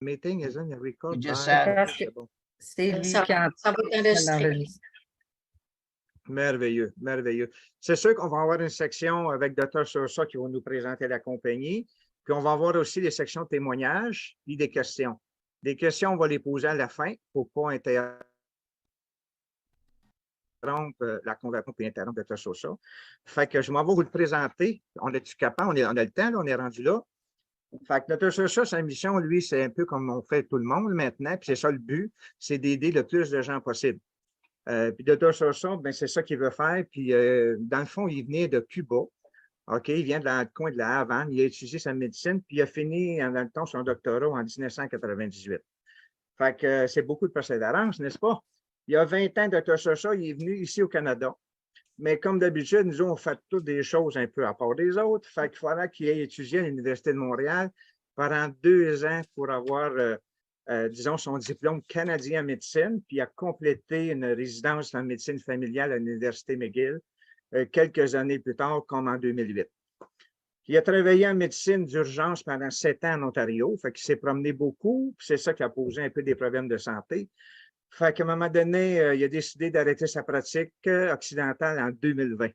meeting isn't record You just by... said. Parce que C'est bon. c'est lui Ça, qui a ça va être enregistré. l'enregistre. Merveilleux, merveilleux. C'est sûr qu'on va avoir une section avec Dr. Sosa qui va nous présenter la compagnie. Puis on va avoir aussi les sections témoignages et des questions. Des questions, on va les poser à la fin pour ne pas interrompre la conversation et interrompre Dr. Sosa. Fait que je m'en vais vous le présenter. On est-tu capable? On a le temps, là, on est rendu là. Fait que Dr. Sosa, sa mission, lui, c'est un peu comme on fait tout le monde maintenant. Puis c'est ça le but, c'est d'aider le plus de gens possible. Puis Dr. Sosa, ben, c'est ça qu'il veut faire. Puis dans le fond, il venait de Cuba. OK, il vient dans le coin de la Havane. Il a étudié sa médecine, puis il a fini dans le temps son doctorat en 1998. Fait que c'est beaucoup de persévérance, n'est-ce pas? Il y a 20 ans, Dr. Sosa, il est venu ici au Canada. Mais comme d'habitude, nous, on fait toutes des choses un peu à part des autres. Fait qu'il fallait qu'il ait étudié à l'Université de Montréal pendant 2 ans pour avoir disons, son diplôme canadien en médecine, puis il a complété une résidence en médecine familiale à l'Université McGill quelques années plus tard, comme en 2008. Il a travaillé en médecine d'urgence pendant 7 ans en Ontario, fait qu'il s'est promené beaucoup, puis c'est ça qui a posé un peu des problèmes de santé. Fait qu'à un moment donné, il a décidé d'arrêter sa pratique occidentale en 2020.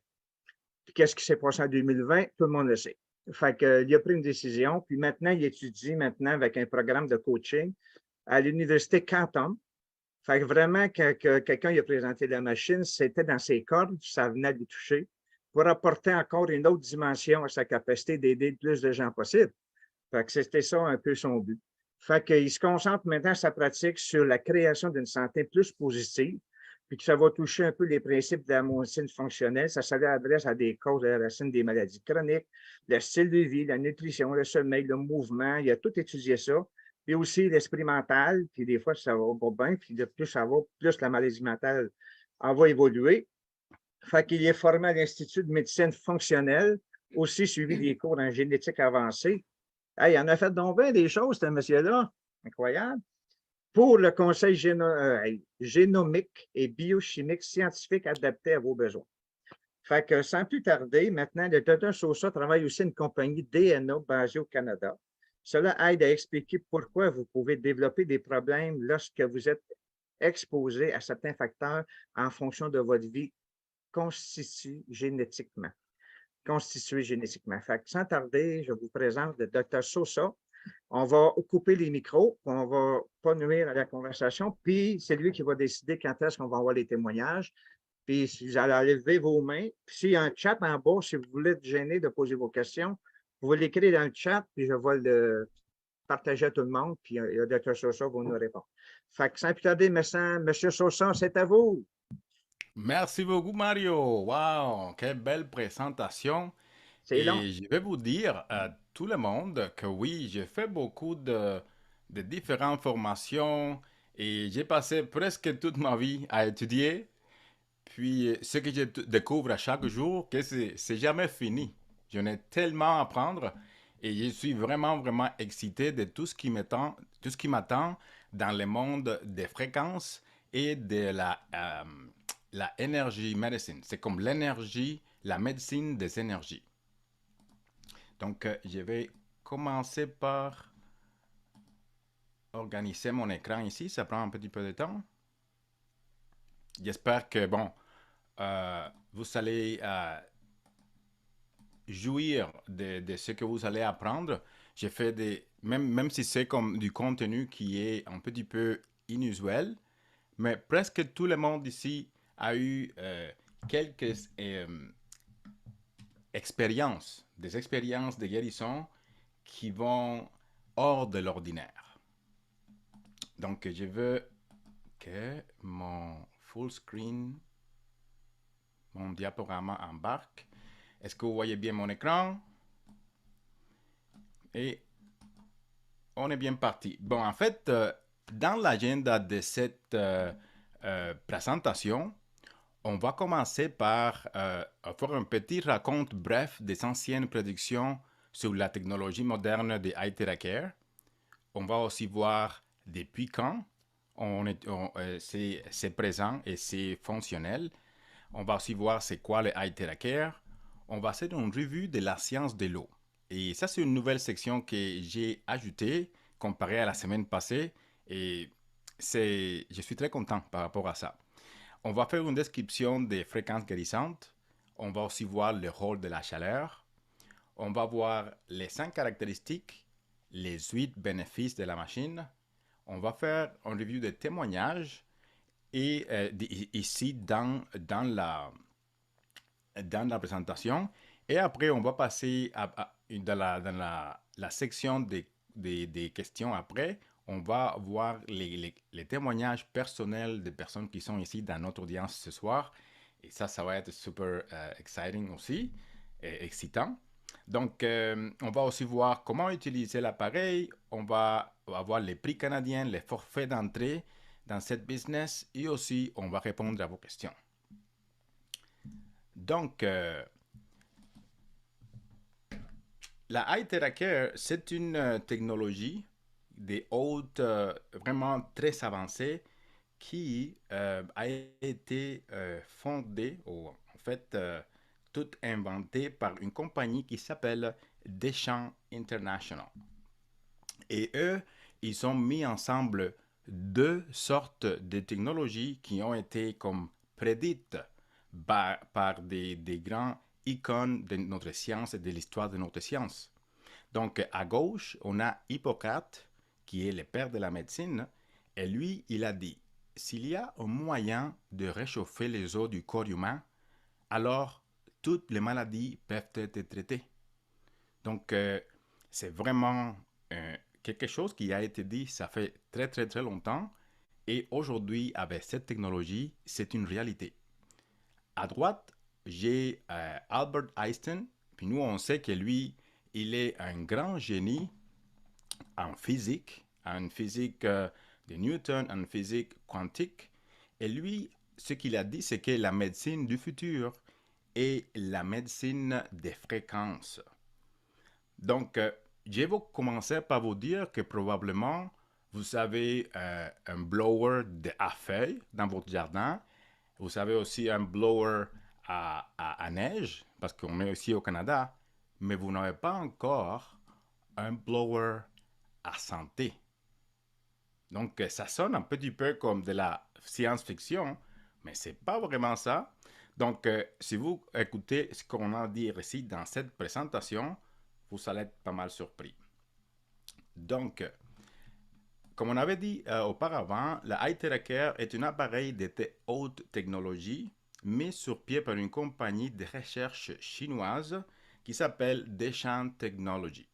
Puis qu'est-ce qui s'est passé en 2020? Tout le monde le sait. Fait qu'il a pris une décision, puis maintenant, il étudie maintenant avec un programme de coaching à l'Université Canton. Fait que vraiment, quand quelqu'un lui a présenté la machine, c'était dans ses cordes, ça venait de lui toucher, pour apporter encore une autre dimension à sa capacité d'aider le plus de gens possible. Fait que c'était ça un peu son but. Fait qu'il se concentre maintenant sa pratique sur la création d'une santé plus positive, puis que ça va toucher un peu les principes de la médecine fonctionnelle. Ça s'adresse à des causes à la racine des maladies chroniques, le style de vie, la nutrition, le sommeil, le mouvement. Il a tout étudié ça. Puis aussi l'esprit mental, puis des fois, ça va pas bien, puis de plus ça va, plus la maladie mentale en va évoluer. Fait qu'il est formé à l'Institut de médecine fonctionnelle, aussi suivi des cours en génétique avancée. Hey, il en a fait donc bien des choses, ce monsieur-là. Incroyable. Pour le conseil génomique et biochimique scientifique adapté à vos besoins. Fait que sans plus tarder, maintenant, le Dr. Sosa travaille aussi une compagnie DNA basée au Canada. Cela aide à expliquer pourquoi vous pouvez développer des problèmes lorsque vous êtes exposé à certains facteurs en fonction de votre vie constituée génétiquement. Fait que sans tarder, je vous présente le Dr. Sosa. On va couper les micros, on ne va pas nuire à la conversation, puis c'est lui qui va décider quand est-ce qu'on va avoir les témoignages. Puis si vous allez lever vos mains, puis s'il y a un chat en bas, si vous voulez être gêné de poser vos questions, vous pouvez l'écrire dans le chat, puis je vais le partager à tout le monde, puis le Dr. Sosa va nous répondre. Fait que sans plus tarder, monsieur Sosa, c'est à vous. Merci beaucoup, Mario. Wow, quelle belle présentation. C'est long. Et je vais vous dire à tout le monde que oui, j'ai fait beaucoup de différentes formations et j'ai passé presque toute ma vie à étudier. Puis ce que je découvre à chaque jour, que c'est jamais fini. J'en ai tellement à apprendre et je suis vraiment, vraiment excité de tout ce qui m'attend dans le monde des fréquences et de la énergie médecine. C'est comme l'énergie, la médecine des énergies. Donc, je vais commencer par organiser mon écran ici. Ça prend un petit peu de temps. J'espère que, bon, vous allez jouir de ce que vous allez apprendre. J'ai fait même si c'est comme du contenu qui est un petit peu inusuel, mais presque tout le monde ici a eu quelques des expériences de guérison qui vont hors de l'ordinaire. Donc, je veux que mon full screen, mon diaporama embarque. Est-ce que vous voyez bien mon écran? Et on est bien parti. Bon, en fait, dans l'agenda de cette présentation, on va commencer par faire un petit raconte bref des anciennes prédictions sur la technologie moderne de iTeracare. On va aussi voir depuis quand c'est présent et c'est fonctionnel. On va aussi voir c'est quoi le iTeracare. On va faire une revue de la science de l'eau. Et ça, c'est une nouvelle section que j'ai ajoutée comparé à la semaine passée et je suis très content par rapport à ça. On va faire une description des fréquences guérissantes. On va aussi voir le rôle de la chaleur. On va voir les 5 caractéristiques, les 8 bénéfices de la machine. On va faire un review des témoignages et ici dans la présentation. Et après, on va passer dans la section des questions après. On va voir les témoignages personnels des personnes qui sont ici dans notre audience ce soir. Et ça va être super exciting aussi, et excitant. Donc, on va aussi voir comment utiliser l'appareil. On va avoir les prix canadiens, les forfaits d'entrée dans cette business et aussi on va répondre à vos questions. Donc, la iTeracare, c'est une technologie des hautes vraiment très avancée qui a été fondée, ou en fait, toute inventée par une compagnie qui s'appelle Deschamps International. Et eux, ils ont mis ensemble deux sortes de technologies qui ont été comme prédites par des grands icônes de notre science et de l'histoire de notre science. Donc, à gauche, on a Hippocrate, qui est le père de la médecine, et lui, il a dit, s'il y a un moyen de réchauffer les os du corps humain, alors toutes les maladies peuvent être traitées. Donc, c'est vraiment quelque chose qui a été dit, ça fait très, très, très longtemps, et aujourd'hui, avec cette technologie, c'est une réalité. À droite, j'ai Albert Einstein, puis nous, on sait que lui, il est un grand génie en physique de Newton, en physique quantique. Et lui, ce qu'il a dit, c'est que la médecine du futur est la médecine des fréquences. Donc, je vais commencer par vous dire que probablement, vous avez un blower à feuilles dans votre jardin. Vous avez aussi un blower à neige, parce qu'on est aussi au Canada, mais vous n'avez pas encore un blower à santé. Donc, ça sonne un petit peu comme de la science-fiction, mais ce n'est pas vraiment ça. Donc, si vous écoutez ce qu'on a dit ici dans cette présentation, vous allez être pas mal surpris. Donc, comme on avait dit auparavant, la iTeracare est un appareil de haute technologie mis sur pied par une compagnie de recherche chinoise qui s'appelle Deschamps Technology.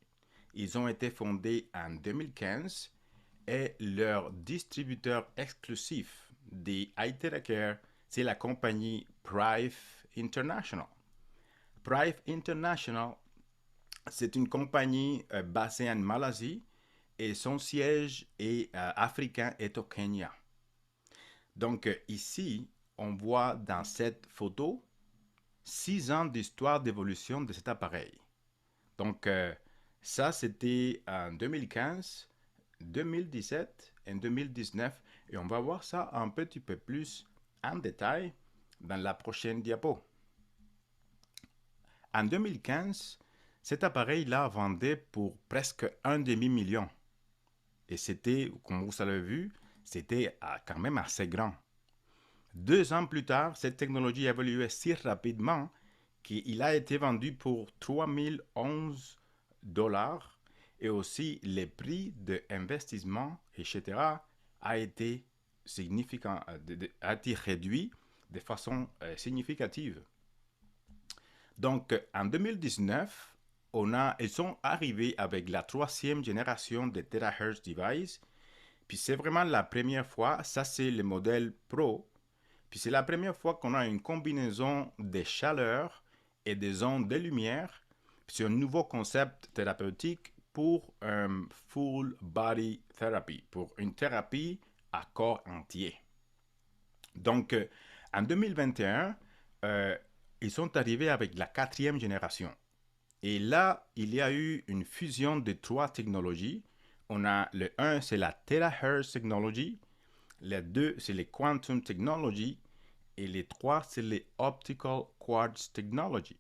Ils ont été fondés en 2015 et leur distributeur exclusif des iTeracare, c'est la compagnie Prive International. Prive International, c'est une compagnie basée en Malaisie et son siège africain est au Kenya. Donc ici, on voit dans cette photo 6 ans d'histoire d'évolution de cet appareil. Donc ça, c'était en 2015, 2017 et 2019 et on va voir ça un petit peu plus en détail dans la prochaine diapo. En 2015, cet appareil-là vendait pour presque $1,5 million. Et c'était, comme vous l'avez vu, c'était quand même assez grand. 2 ans plus tard, cette technologie a évolué si rapidement qu'il a été vendu pour $3,011 et aussi les prix d'investissement, etc., a été réduit de façon significative. Donc, en 2019, ils sont arrivés avec la 3e génération de Terahertz device. Puis c'est vraiment la première fois, ça c'est le modèle Pro. Puis c'est la première fois qu'on a une combinaison de chaleur et des ondes de lumière. Puis c'est un nouveau concept thérapeutique pour un full body therapy, pour une thérapie à corps entier. Donc, en 2021, ils sont arrivés avec la 4e génération. Et là, il y a eu une fusion de 3 technologies. On a le 1, c'est la Terahertz Technology. Le 2, c'est les Quantum Technology. Et le 3, c'est les Optical Quartz Technology.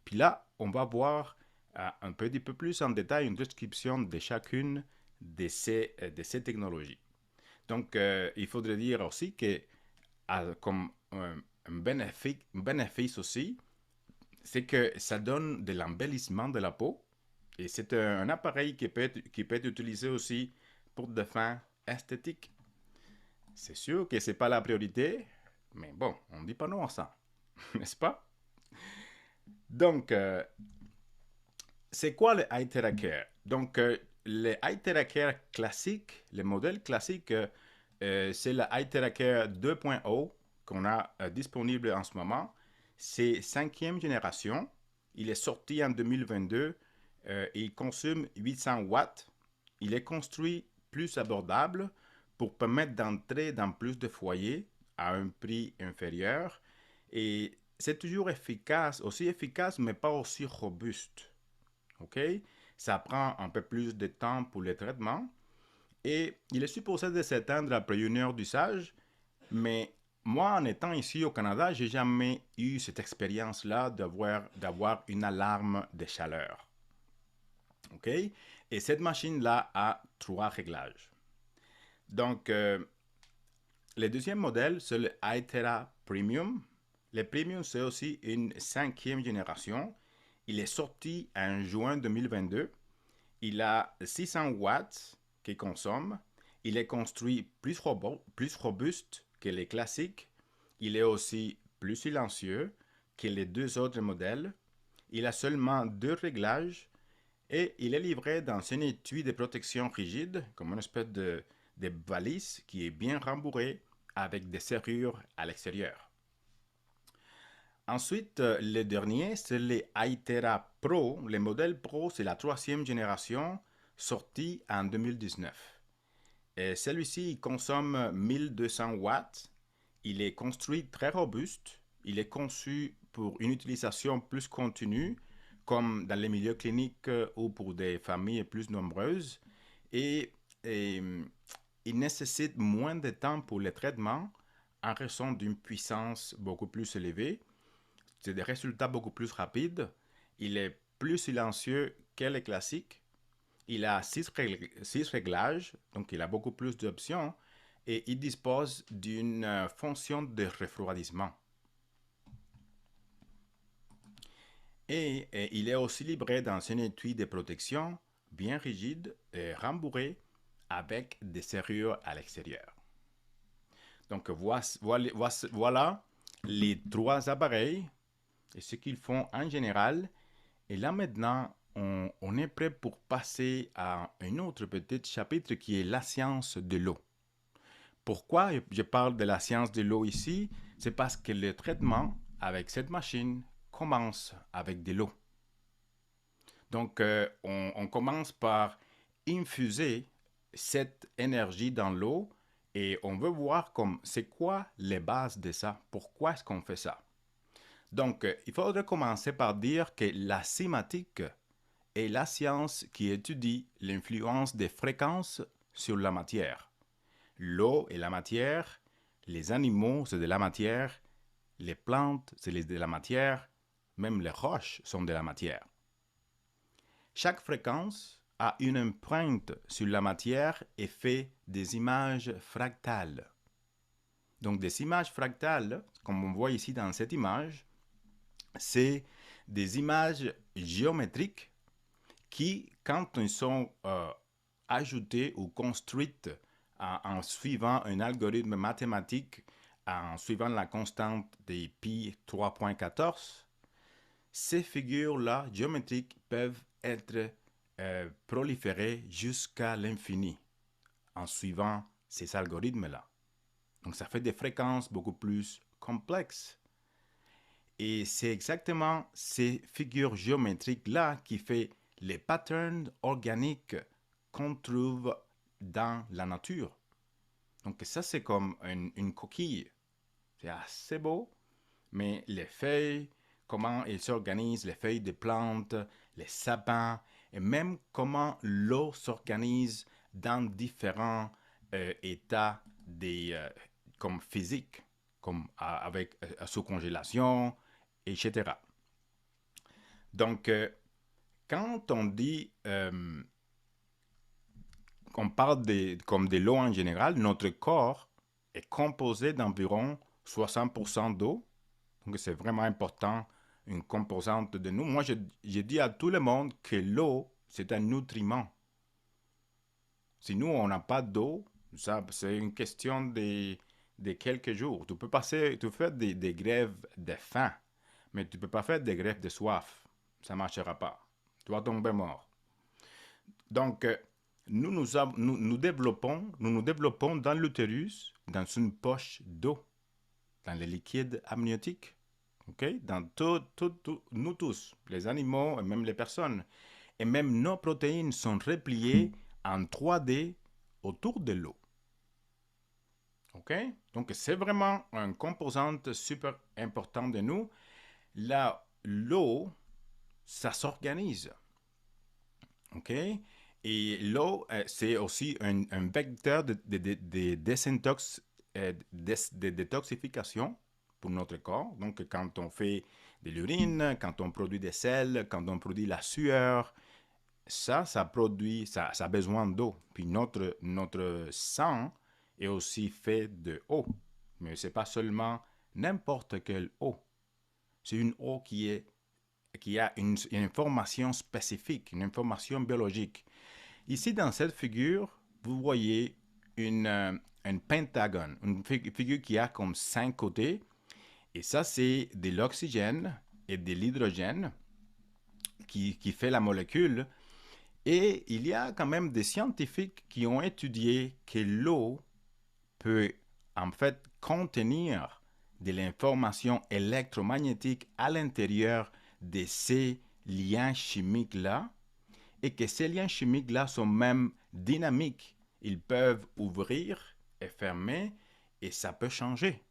Puis là, on va voir un petit peu plus en détail une description de chacune de ces technologies. Donc, il faudrait dire aussi que comme un bénéfice aussi, c'est que ça donne de l'embellissement de la peau et c'est un appareil qui peut être utilisé aussi pour des fins esthétiques. C'est sûr que ce n'est pas la priorité, mais bon, on ne dit pas non à ça, n'est-ce pas? Donc, c'est quoi le eye tracker? Donc, le eye tracker classique, le modèle classique, c'est le eye tracker 2.0 qu'on a disponible en ce moment. C'est cinquième génération. Il est sorti en 2022. Il consomme 800 watts. Il est construit plus abordable pour permettre d'entrer dans plus de foyers à un prix inférieur. Et c'est toujours efficace, aussi efficace, mais pas aussi robuste. OK? Ça prend un peu plus de temps pour le traitement et il est supposé de s'éteindre après 1 heure d'usage, mais moi, en étant ici au Canada, j'ai jamais eu cette expérience-là d'avoir une alarme de chaleur. OK? Et cette machine-là a 3 réglages. Donc, le deuxième modèle, c'est le iTera Premium. Le Premium, c'est aussi une cinquième génération. Il est sorti en juin 2022. Il a 600 watts qu'il consomme. Il est construit plus robuste que les classiques. Il est aussi plus silencieux que les 2 autres modèles. Il a seulement 2 réglages et il est livré dans un étui de protection rigide, comme une espèce de valise qui est bien rembourrée avec des serrures à l'extérieur. Ensuite, le dernier, c'est les iTera Pro. Le modèle Pro, c'est la 3e génération sortie en 2019. Et celui-ci, il consomme 1200 watts. Il est construit très robuste. Il est conçu pour une utilisation plus continue, comme dans les milieux cliniques ou pour des familles plus nombreuses. Et il nécessite moins de temps pour le traitement en raison d'une puissance beaucoup plus élevée. C'est des résultats beaucoup plus rapides. Il est plus silencieux que les classiques. Il a 6 réglages, donc il a beaucoup plus d'options. Et il dispose d'une fonction de refroidissement. Et il est aussi livré dans un étui de protection bien rigide et rembourré avec des serrures à l'extérieur. Donc voilà les 3 appareils et ce qu'ils font en général. Et là maintenant, on est prêt pour passer à un autre petit chapitre qui est la science de l'eau. Pourquoi je parle de la science de l'eau ici? C'est parce que le traitement avec cette machine commence avec de l'eau. Donc, on commence par infuser cette énergie dans l'eau et on veut voir comme c'est quoi les bases de ça, pourquoi est-ce qu'on fait ça. Donc, il faudrait commencer par dire que la cymatique est la science qui étudie l'influence des fréquences sur la matière. L'eau est la matière, les animaux c'est de la matière, les plantes c'est de la matière, même les roches sont de la matière. Chaque fréquence a une empreinte sur la matière et fait des images fractales. Donc des images fractales, comme on voit ici dans cette image, c'est des images géométriques qui, quand elles sont ajoutées ou construites en suivant un algorithme mathématique, en suivant la constante des pi 3.14, ces figures-là géométriques peuvent être proliférées jusqu'à l'infini en suivant ces algorithmes-là. Donc ça fait des fréquences beaucoup plus complexes. Et c'est exactement ces figures géométriques-là qui fait les patterns organiques qu'on trouve dans la nature. Donc ça, c'est comme une coquille. C'est assez beau, mais les feuilles, comment elles s'organisent, les feuilles de plantes, les sapins, et même comment l'eau s'organise dans différents états comme physiques, comme avec sous congélation, etc. Donc, quand on dit on parle comme de l'eau en général, notre corps est composé d'environ 60% d'eau. Donc, c'est vraiment important, une composante de nous. Moi, je dis à tout le monde que l'eau, c'est un nutriment. Si nous, on n'a pas d'eau, ça, c'est une question de quelques jours. Tu peux faire des grèves de faim, mais tu ne peux pas faire des grèves de soif. Ça ne marchera pas. Tu vas tomber mort. Donc, nous développons dans l'utérus, dans une poche d'eau, dans le liquide amniotique. Okay? Dans nous tous, les animaux et même les personnes. Et même nos protéines sont repliées en 3D autour de l'eau. OK? Donc, c'est vraiment une composante super importante de nous. Là, l'eau, ça s'organise. OK? Et l'eau, c'est aussi un vecteur de détoxification pour notre corps. Donc, quand on fait de l'urine, quand on produit des sels, quand on produit la sueur, ça a besoin d'eau. Puis notre sang est aussi fait de eau. Mais ce n'est pas seulement n'importe quelle eau. C'est une eau qui a une information spécifique, une information biologique. Ici, dans cette figure, vous voyez un pentagone, une figure qui a comme 5 côtés. Et ça, c'est de l'oxygène et de l'hydrogène qui fait la molécule. Et il y a quand même des scientifiques qui ont étudié que l'eau peut en fait contenir de l'information électromagnétique à l'intérieur de ces liens chimiques-là et que ces liens chimiques-là sont même dynamiques. Ils peuvent ouvrir et fermer et ça peut changer.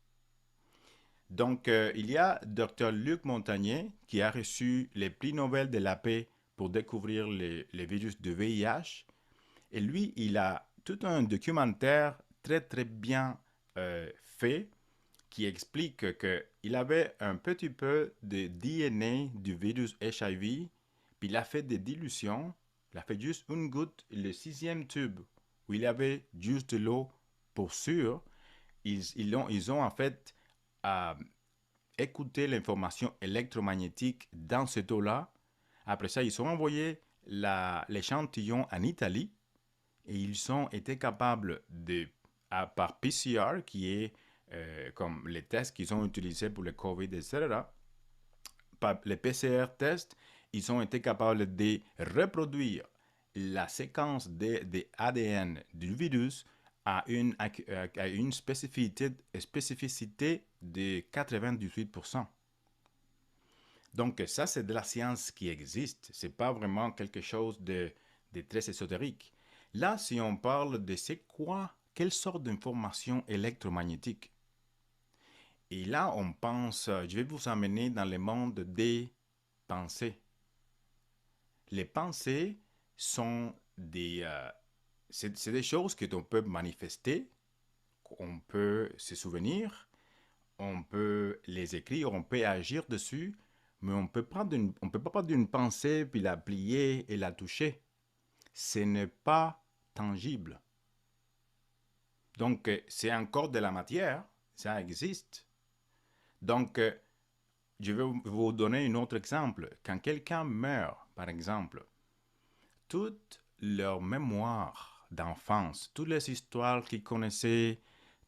Donc, il y a Dr. Luc Montagnier qui a reçu les prix Nobel de la paix pour découvrir les virus de VIH. Et lui, il a tout un documentaire très, très bien fait qui explique qu'il avait un petit peu de DNA du virus HIV, puis il a fait des dilutions, il a fait juste une goutte, le 6e tube, où il avait juste de l'eau pour sûr. Ils ont en fait écouté l'information électromagnétique dans cette eau-là. Après ça, ils ont envoyé l'échantillon en Italie et ils ont été capables par PCR, qui est comme les tests qu'ils ont utilisés pour le COVID, etc., par les PCR tests, ils ont été capables de reproduire la séquence de ADN du virus à une spécificité de 98%. Donc ça, c'est de la science qui existe. Ce n'est pas vraiment quelque chose de très ésotérique. Là, si on parle de c'est quoi, quelle sorte d'information électromagnétique. Et là, on pense, je vais vous amener dans le monde des pensées. Les pensées sont c'est des choses que l'on peut manifester, on peut se souvenir, on peut les écrire, on peut agir dessus, mais on peut pas prendre une pensée puis la plier et la toucher. Ce n'est pas tangible. Donc, c'est encore de la matière, ça existe. Donc, je vais vous donner un autre exemple. Quand quelqu'un meurt, par exemple, toute leur mémoire d'enfance, toutes les histoires qu'ils connaissaient,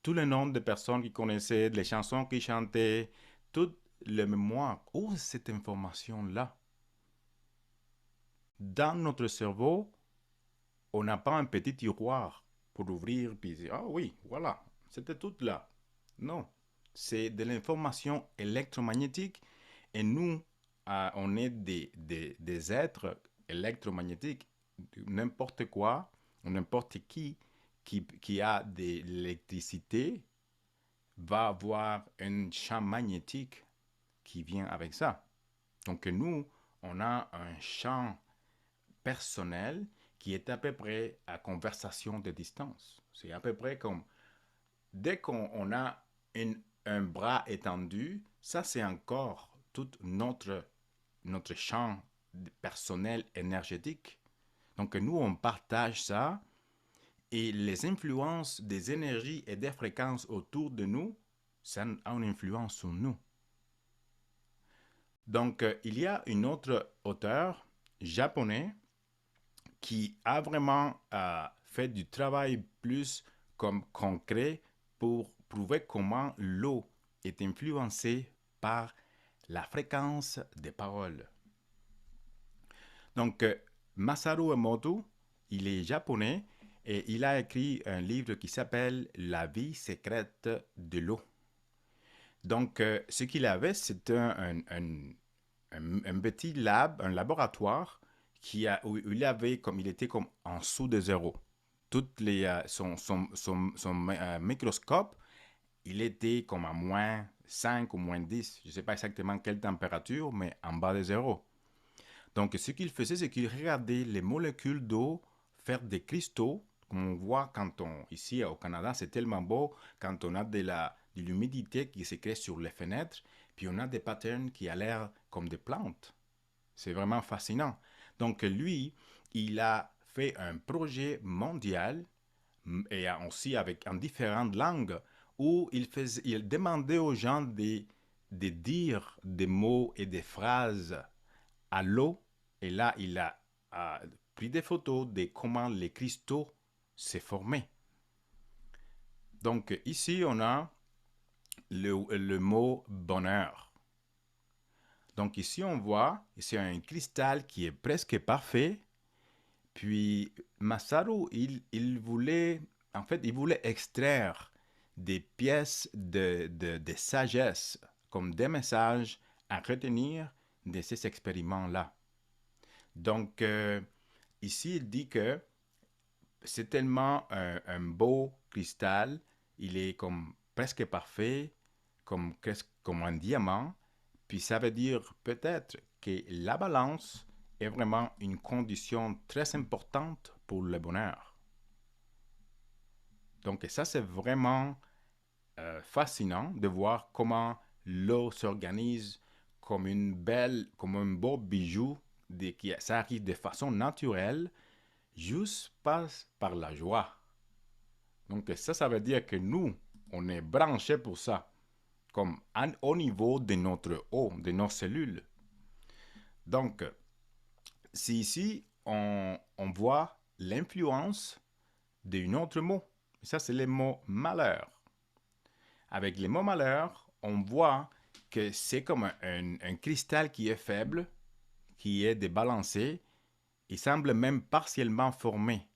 tous les noms de personnes qu'ils connaissaient, les chansons qu'ils chantaient, toute la mémoire, où est cette information-là? Dans notre cerveau, on n'a pas un petit tiroir pour ouvrir et dire, ah oui, voilà, c'était tout là. Non, c'est de l'information électromagnétique et nous, on est des êtres électromagnétiques. N'importe quoi, ou n'importe qui a de l'électricité va avoir un champ magnétique qui vient avec ça. Donc nous, on a un champ personnel qui est à peu près à conversation de distance. C'est à peu près comme dès qu'on a un bras étendu, ça c'est encore tout notre champ personnel énergétique. Donc nous, on partage ça Et les influences des énergies et des fréquences autour de nous, ça a une influence sur nous. Donc, il y a une autre auteur japonais qui a vraiment fait du travail plus comme concret pour prouver comment l'eau est influencée par la fréquence des paroles. Donc, Masaru Emoto, il est japonais et il a écrit un livre qui s'appelle La vie secrète de l'eau. Donc, ce qu'il avait, c'était un petit un laboratoire où il était comme en dessous de zéro. Son microscope, il était comme à moins 5 ou moins 10. Je ne sais pas exactement quelle température, mais en bas de zéro. Donc, ce qu'il faisait, c'est qu'il regardait les molécules d'eau faire des cristaux, comme on voit ici au Canada, c'est tellement beau, quand on a de l'humidité qui se crée sur les fenêtres, puis on a des patterns qui ont l'air comme des plantes. C'est vraiment fascinant. Donc, lui, il a fait un projet mondial, et aussi en différentes langues, où il demandait aux gens de dire des mots et des phrases à l'eau. Et là, il a pris des photos de comment les cristaux s'est formés. Donc ici, on a le mot bonheur. Donc ici, on voit, c'est un cristal qui est presque parfait. Puis Masaru, il voulait extraire des pièces de sagesse, comme des messages à retenir de ces expériments-là. Donc, ici, il dit que c'est tellement un beau cristal, il est comme presque parfait, comme un diamant, puis ça veut dire peut-être que la balance est vraiment une condition très importante pour le bonheur. Donc ça, c'est vraiment fascinant de voir comment l'eau s'organise comme comme un beau bijou, ça arrive de façon naturelle, juste passe par la joie. Donc ça veut dire que nous, on est branchés pour ça, comme au niveau de notre eau, de nos cellules. Donc, si ici, on voit l'influence d'un autre mot, ça c'est le mot malheur. Avec le mot malheur, on voit que c'est comme un cristal qui est faible, qui est débalancé, il semble même partiellement formé.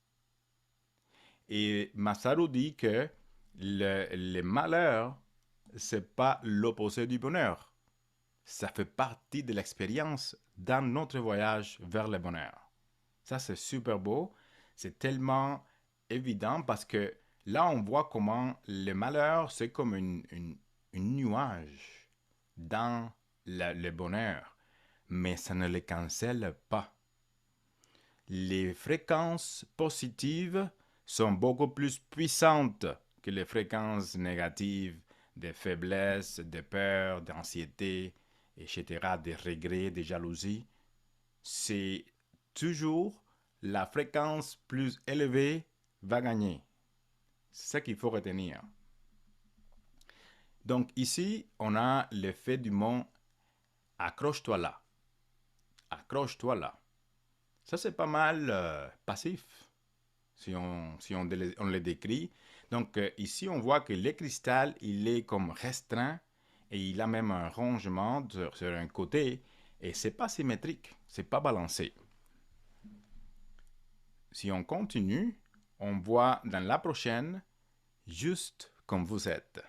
Et Masaru dit que le malheur, c'est pas l'opposé du bonheur. Ça fait partie de l'expérience dans notre voyage vers le bonheur. Ça, c'est super beau. C'est tellement évident parce que là, on voit comment le malheur, c'est comme une nuage dans le bonheur. Mais ça ne le cancelle pas. Les fréquences positives sont beaucoup plus puissantes que les fréquences négatives de faiblesse, de peur, d'anxiété, etc., de regrets, de jalousie. C'est toujours la fréquence plus élevée va gagner. C'est ça qu'il faut retenir. Donc ici, on a l'effet du mot accroche-toi là. Accroche-toi là. Ça, c'est pas mal passif, si on le décrit. Donc, ici, on voit que le cristal, il est comme restreint et il a même un rongement sur un côté et c'est pas symétrique, c'est pas balancé. Si on continue, on voit dans la prochaine, juste comme vous êtes.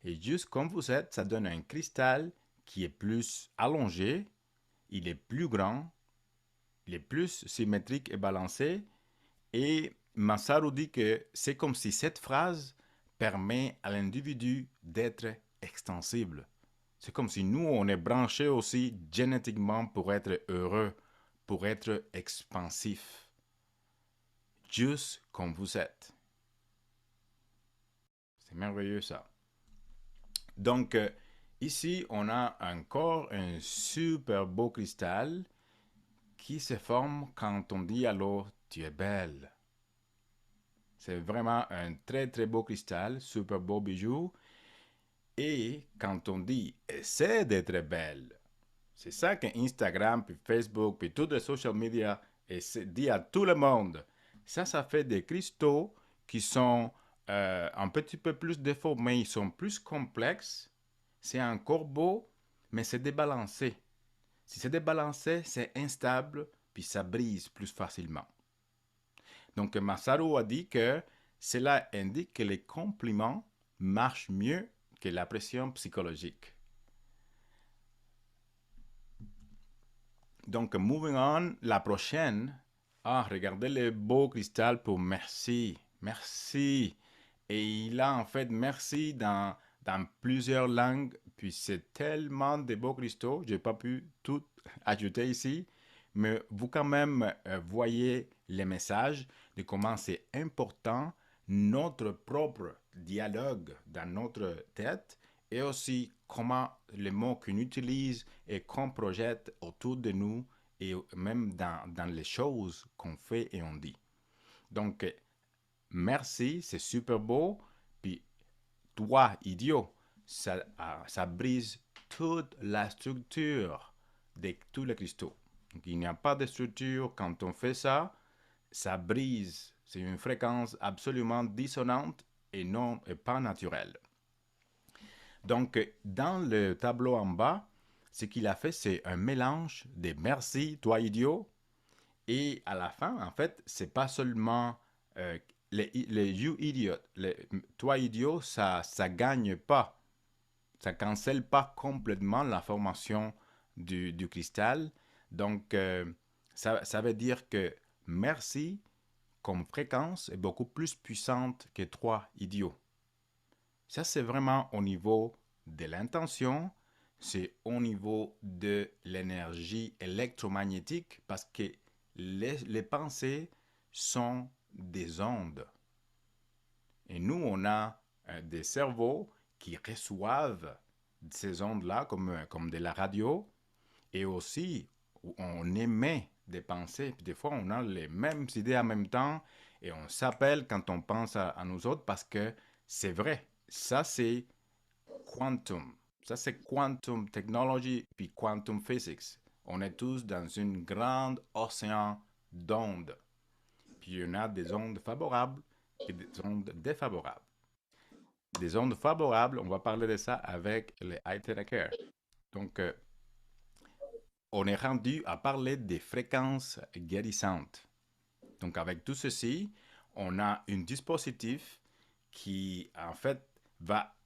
Et juste comme vous êtes, ça donne un cristal qui est plus allongé, il est plus grand, il est plus symétrique et balancé. Et Masaru dit que c'est comme si cette phrase permet à l'individu d'être extensible. C'est comme si nous, on est branchés aussi génétiquement pour être heureux, pour être expansif. Juste comme vous êtes. C'est merveilleux ça. Donc, ici, on a encore un super beau cristal qui se forme quand on dit à l'eau, tu es belle. C'est vraiment un très, très beau cristal, super beau bijou. Et quand on dit essaie d'être belle, c'est ça que Instagram, puis Facebook, puis tous les social media dit à tout le monde. Ça fait des cristaux qui sont un petit peu plus déformés, ils sont plus complexes. C'est encore beau, mais c'est débalancé. Si c'est débalancé, c'est instable, puis ça brise plus facilement. Donc, Masaru a dit que cela indique que les compliments marchent mieux que la pression psychologique. Donc, moving on, la prochaine. Ah, regardez le beau cristal pour merci. Merci. Et il a en fait merci dans plusieurs langues. Puis c'est tellement de beaux cristaux. Je n'ai pas pu tout ajouter ici. Mais vous quand même voyez les messages de comment c'est important notre propre dialogue dans notre tête et aussi comment les mots qu'on utilise et qu'on projette autour de nous et même dans les choses qu'on fait et on dit. Donc, merci, c'est super beau. Puis, toi, idiot, ça brise toute la structure de tous les cristaux. Donc, il n'y a pas de structure. Quand on fait ça, ça brise. C'est une fréquence absolument dissonante et pas naturelle. Donc, dans le tableau en bas, ce qu'il a fait, c'est un mélange des merci, toi idiot, et à la fin, en fait, c'est pas seulement les you idiot, toi idiot, ça gagne pas, ça cancelle pas complètement la formation du cristal. Donc, ça veut dire que merci comme fréquence est beaucoup plus puissante que trois idiots. Ça, c'est vraiment au niveau de l'intention, c'est au niveau de l'énergie électromagnétique parce que les pensées sont des ondes. Et nous, on a des cerveaux qui reçoivent ces ondes-là comme de la radio et aussi on émet des pensées. Puis des fois, on a les mêmes idées en même temps et on s'appelle quand on pense à nous autres parce que c'est vrai. Ça, c'est quantum. Ça, c'est quantum technology puis quantum physics. On est tous dans une grande océan d'ondes. Puis il y en a des ondes favorables et des ondes défavorables. Des ondes favorables, on va parler de ça avec les Care. Donc, on est rendu à parler des fréquences guérissantes. Donc, avec tout ceci, on a un dispositif qui, en fait, va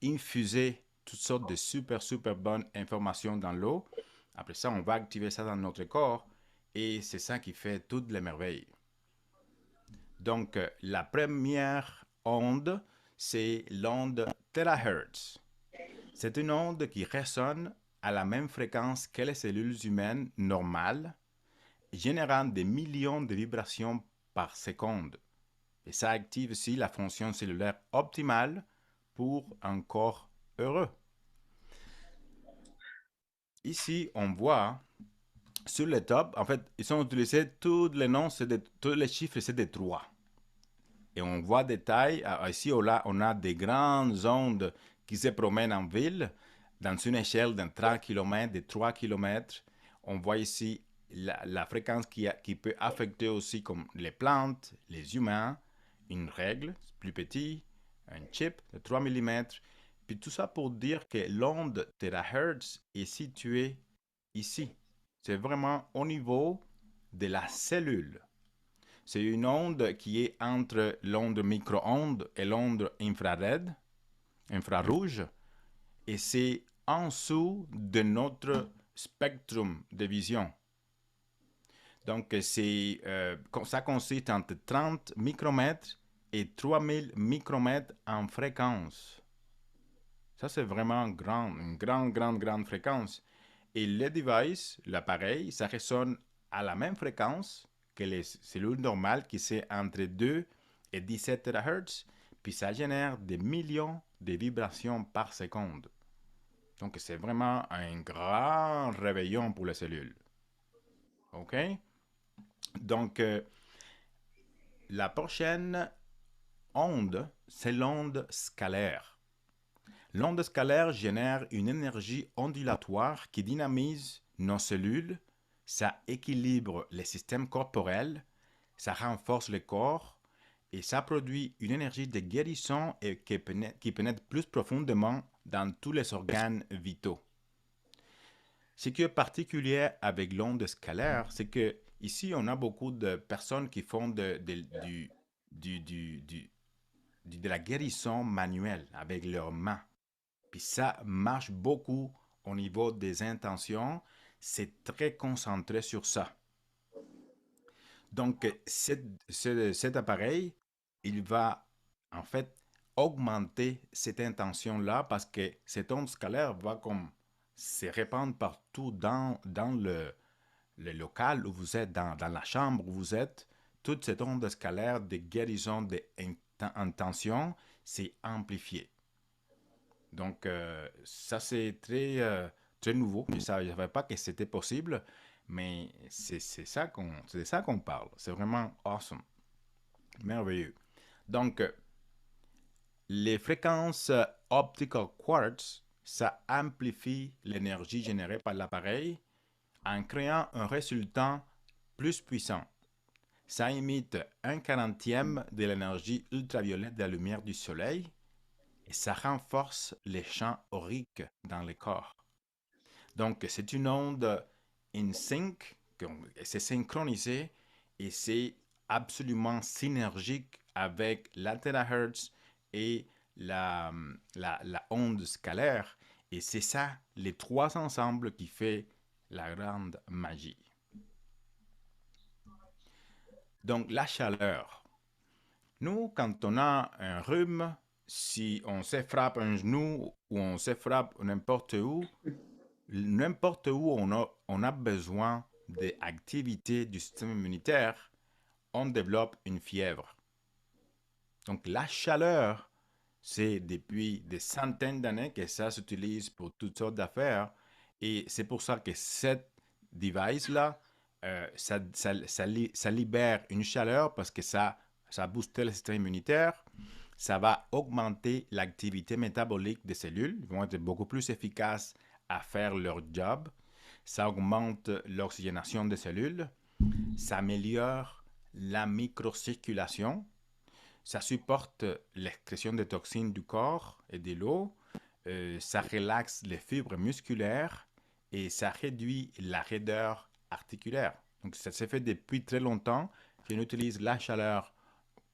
infuser toutes sortes de super bonnes informations dans l'eau. Après ça, on va activer ça dans notre corps et c'est ça qui fait toutes les merveilles. Donc, la première onde, c'est l'onde terahertz. C'est une onde qui résonne à la même fréquence que les cellules humaines normales, générant des millions de vibrations par seconde. Et ça active aussi la fonction cellulaire optimale pour un corps heureux. Ici, on voit sur le top, en fait, ils ont utilisé tous les noms, tous les chiffres, c'est des 3. Et on voit des tailles. Ici, on a des grandes ondes qui se promènent en ville dans une échelle d'un 30 km, de 3 km. On voit ici la fréquence qui peut affecter aussi comme les plantes, les humains, une règle plus petite, un chip de 3 mm. Puis tout ça pour dire que l'onde terahertz est située ici. C'est vraiment au niveau de la cellule. C'est une onde qui est entre l'onde micro-ondes et l'onde infrarouge, et c'est en dessous de notre spectrum de vision. Donc, ça consiste entre 30 micromètres et 3000 micromètres en fréquence. Ça, c'est vraiment une grande fréquence. Et le device, l'appareil, ça résonne à la même fréquence que les cellules normales qui c'est entre 2 et 17 THz, puis ça génère des millions de vibrations par seconde. Donc, c'est vraiment un grand réveillon pour les cellules. OK? Donc, la prochaine onde, c'est l'onde scalaire. L'onde scalaire génère une énergie ondulatoire qui dynamise nos cellules, ça équilibre les systèmes corporels, ça renforce le corps et ça produit une énergie de guérison et qui pénètre plus profondément dans tous les organes vitaux. Ce qui est particulier avec l'onde scalaire, c'est que ici on a beaucoup de personnes qui font de la guérison manuelle avec leurs mains. Puis ça marche beaucoup au niveau des intentions. C'est très concentré sur ça. Donc, cet appareil, il va en fait augmenter cette intention-là parce que cette onde scalaire va comme se répandre partout dans le local où vous êtes, dans la chambre où vous êtes. Toute cette onde scalaire de guérison d'intention, c'est amplifié. Donc, ça, c'est très nouveau. Je ne savais pas que c'était possible, mais c'est ça qu'on parle. C'est vraiment awesome. Merveilleux. Donc, les fréquences optical quartz, ça amplifie l'énergie générée par l'appareil en créant un résultat plus puissant. Ça imite un quarantième de l'énergie ultraviolette de la lumière du soleil et ça renforce les champs auriques dans le corps. Donc, c'est une onde in sync, c'est synchronisé et c'est absolument synergique avec la terahertz et la onde scalaire. Et c'est ça, les trois ensembles qui fait la grande magie. Donc, la chaleur. Nous, quand on a un rhume, si on se frappe un genou ou on se frappe n'importe où on a besoin d'activité du système immunitaire, on développe une fièvre. Donc la chaleur, c'est depuis des centaines d'années que ça s'utilise pour toutes sortes d'affaires. Et c'est pour ça que cette device-là, ça libère une chaleur parce que ça booste le système immunitaire. Ça va augmenter l'activité métabolique des cellules. Ils vont être beaucoup plus efficaces à faire leur job. Ça augmente l'oxygénation des cellules. Ça améliore la microcirculation. Ça supporte l'excrétion des toxines du corps et de l'eau. Ça relaxe les fibres musculaires et ça réduit la raideur articulaire. Donc, ça s'est fait depuis très longtemps qu'on utilise la chaleur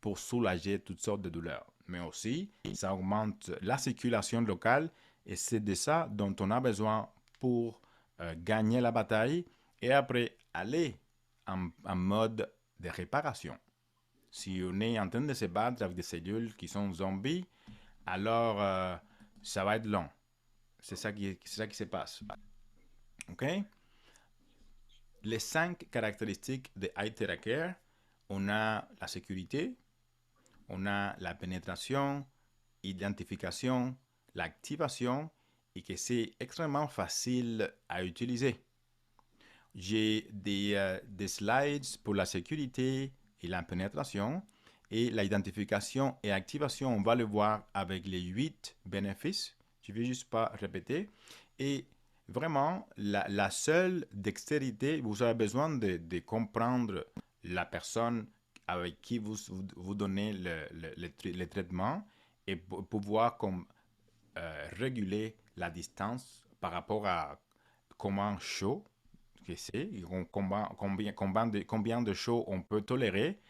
pour soulager toutes sortes de douleurs. Mais aussi, ça augmente la circulation locale et c'est de ça dont on a besoin pour gagner la bataille et après aller en mode de réparation. Si on est en train de se battre avec des cellules qui sont zombies, alors ça va être long. C'est ça qui se passe. OK? Les 5 caractéristiques de iTeracare, on a la sécurité, on a la pénétration, identification, l'activation et que c'est extrêmement facile à utiliser. J'ai des slides pour la sécurité et la pénétration et l'identification et activation, on va le voir avec les 8 bénéfices. Je ne vais juste pas répéter. Et vraiment, la seule dextérité, vous avez besoin de comprendre la personne avec qui vous donnez le traitement et pouvoir réguler la distance par rapport à comment chaud que c'est, combien de chaud on peut tolérer,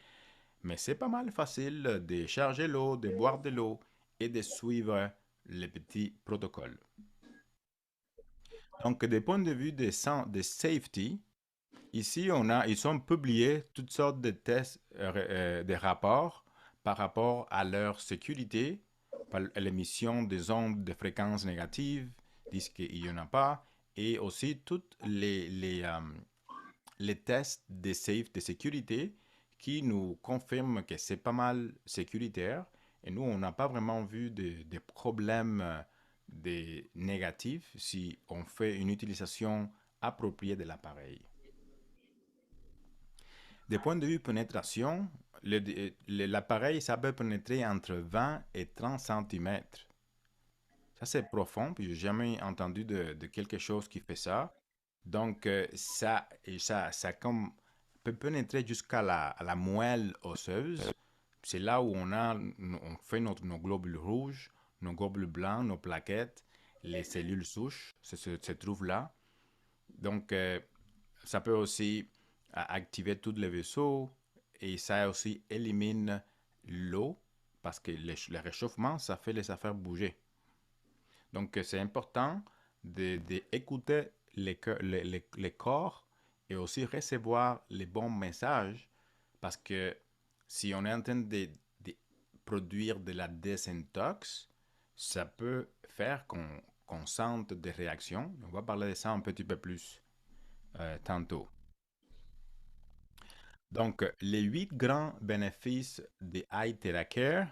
mais c'est pas mal facile de charger l'eau, de boire de l'eau et de suivre les petits protocoles. Donc, des points de vue de safety, ici, ils ont publié toutes sortes de tests, de rapports par rapport à leur sécurité, par l'émission des ondes de fréquences négatives, disent qu'il n'y en a pas, et aussi tous les tests de sécurité qui nous confirment que c'est pas mal sécuritaire. Et nous, on n'a pas vraiment vu de problèmes négatifs si on fait une utilisation appropriée de l'appareil. Des points de vue pénétration, l'appareil, ça peut pénétrer entre 20 et 30 centimètres. Ça, c'est profond, puis j'ai jamais entendu de quelque chose qui fait ça. Donc, ça comme, peut pénétrer jusqu'à à la moelle osseuse. C'est là où on fait nos globules rouges, nos globules blancs, nos plaquettes, les cellules souches se trouvent là. Donc, ça peut aussi activer tous les vaisseaux et ça aussi élimine l'eau parce que le réchauffement, ça fait les affaires bouger. Donc, c'est important d'écouter les corps et aussi recevoir les bons messages parce que si on est en train de produire de la désintox, ça peut faire qu'on sente des réactions. On va parler de ça un petit peu plus tantôt. Donc, les 8 grands bénéfices de Eye TheraCare,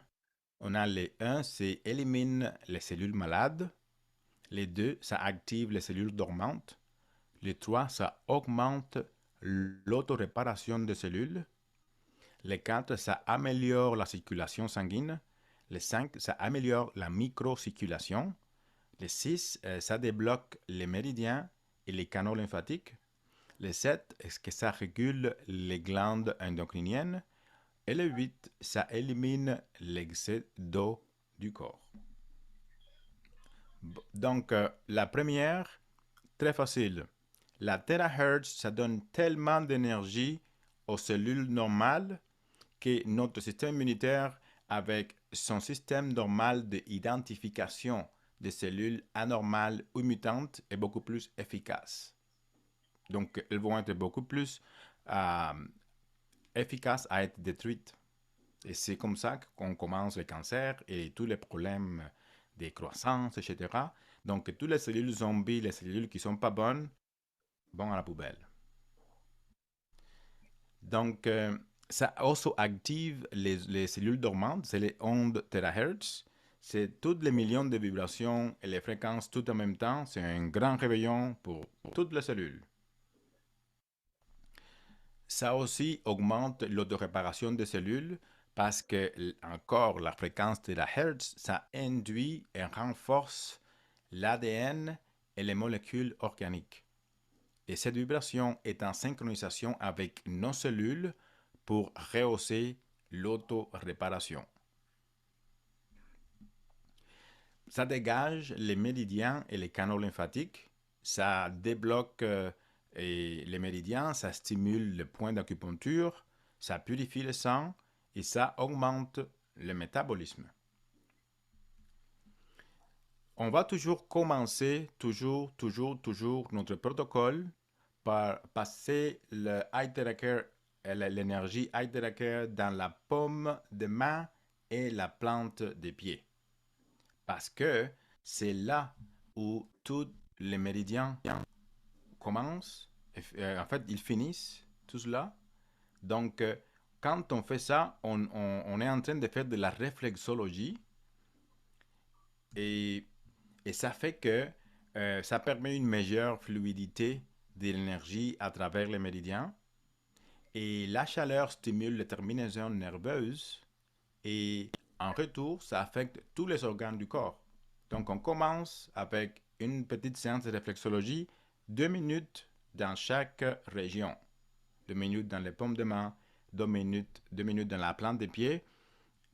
on a les 1, c'est élimine les cellules malades. Les 2, ça active les cellules dormantes. Les 3, ça augmente l'autoréparation des cellules. Les 4, ça améliore la circulation sanguine. Les 5, ça améliore la microcirculation. Les 6, ça débloque les méridiens et les canaux lymphatiques. Les 7, est-ce que ça régule les glandes endocriniennes. Et le 8, ça élimine l'excès d'eau du corps. Donc, la première, très facile. La terahertz, ça donne tellement d'énergie aux cellules normales que notre système immunitaire, avec son système normal d'identification des cellules anormales ou mutantes, est beaucoup plus efficace. Donc, elles vont être beaucoup plus euh, efficaces à être détruites. Et c'est comme ça qu'on commence le cancer et tous les problèmes de croissance, etc. Donc, toutes les cellules zombies, les cellules qui ne sont pas bonnes, vont à la poubelle. Donc, ça aussi active les cellules dormantes, c'est les ondes terahertz. C'est tous les millions de vibrations et les fréquences tout en même temps. C'est un grand réveillon pour toutes les cellules. Ça aussi augmente l'autoréparation des cellules parce que, encore, la fréquence terahertz, ça induit et renforce l'ADN et les molécules organiques. Et cette vibration est en synchronisation avec nos cellules pour rehausser l'auto-réparation. Ça dégage les méridiens et les canaux lymphatiques. Ça débloque les méridiens, ça stimule le point d'acupuncture, ça purifie le sang et ça augmente le métabolisme. On va toujours commencer, toujours notre protocole par passer le Eye TheraCare, l'énergie Eye TheraCare dans la paume de main et la plante des pieds. Parce que c'est là où tous les méridiens commencent, en fait, ils finissent, tout cela. Donc, quand on fait ça, on est en train de faire de la réflexologie et ça fait que ça permet une meilleure fluidité de l'énergie à travers les méridiens. Et la chaleur stimule les terminaisons nerveuses et en retour, ça affecte tous les organes du corps. Donc, on commence avec une petite séance de réflexologie, 2 minutes dans chaque région. 2 minutes dans les paumes de main, 2 minutes, 2 minutes dans la plante des pieds.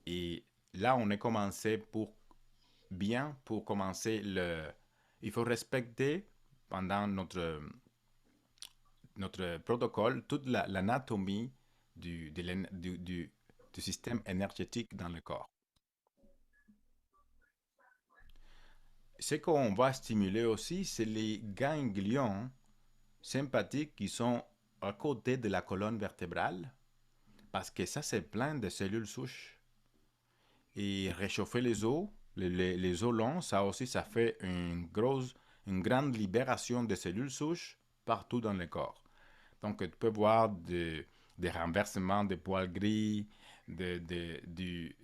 Et là, on est commencé pour commencer il faut respecter pendant notre protocole toute l'anatomie du système énergétique dans le corps. Ce qu'on va stimuler aussi, c'est les ganglions sympathiques qui sont à côté de la colonne vertébrale, parce que ça, c'est plein de cellules souches. Et réchauffer les os, les os longs, ça aussi, ça fait une grande libération de cellules souches partout dans le corps. Donc, tu peux voir des renversements de poils gris, du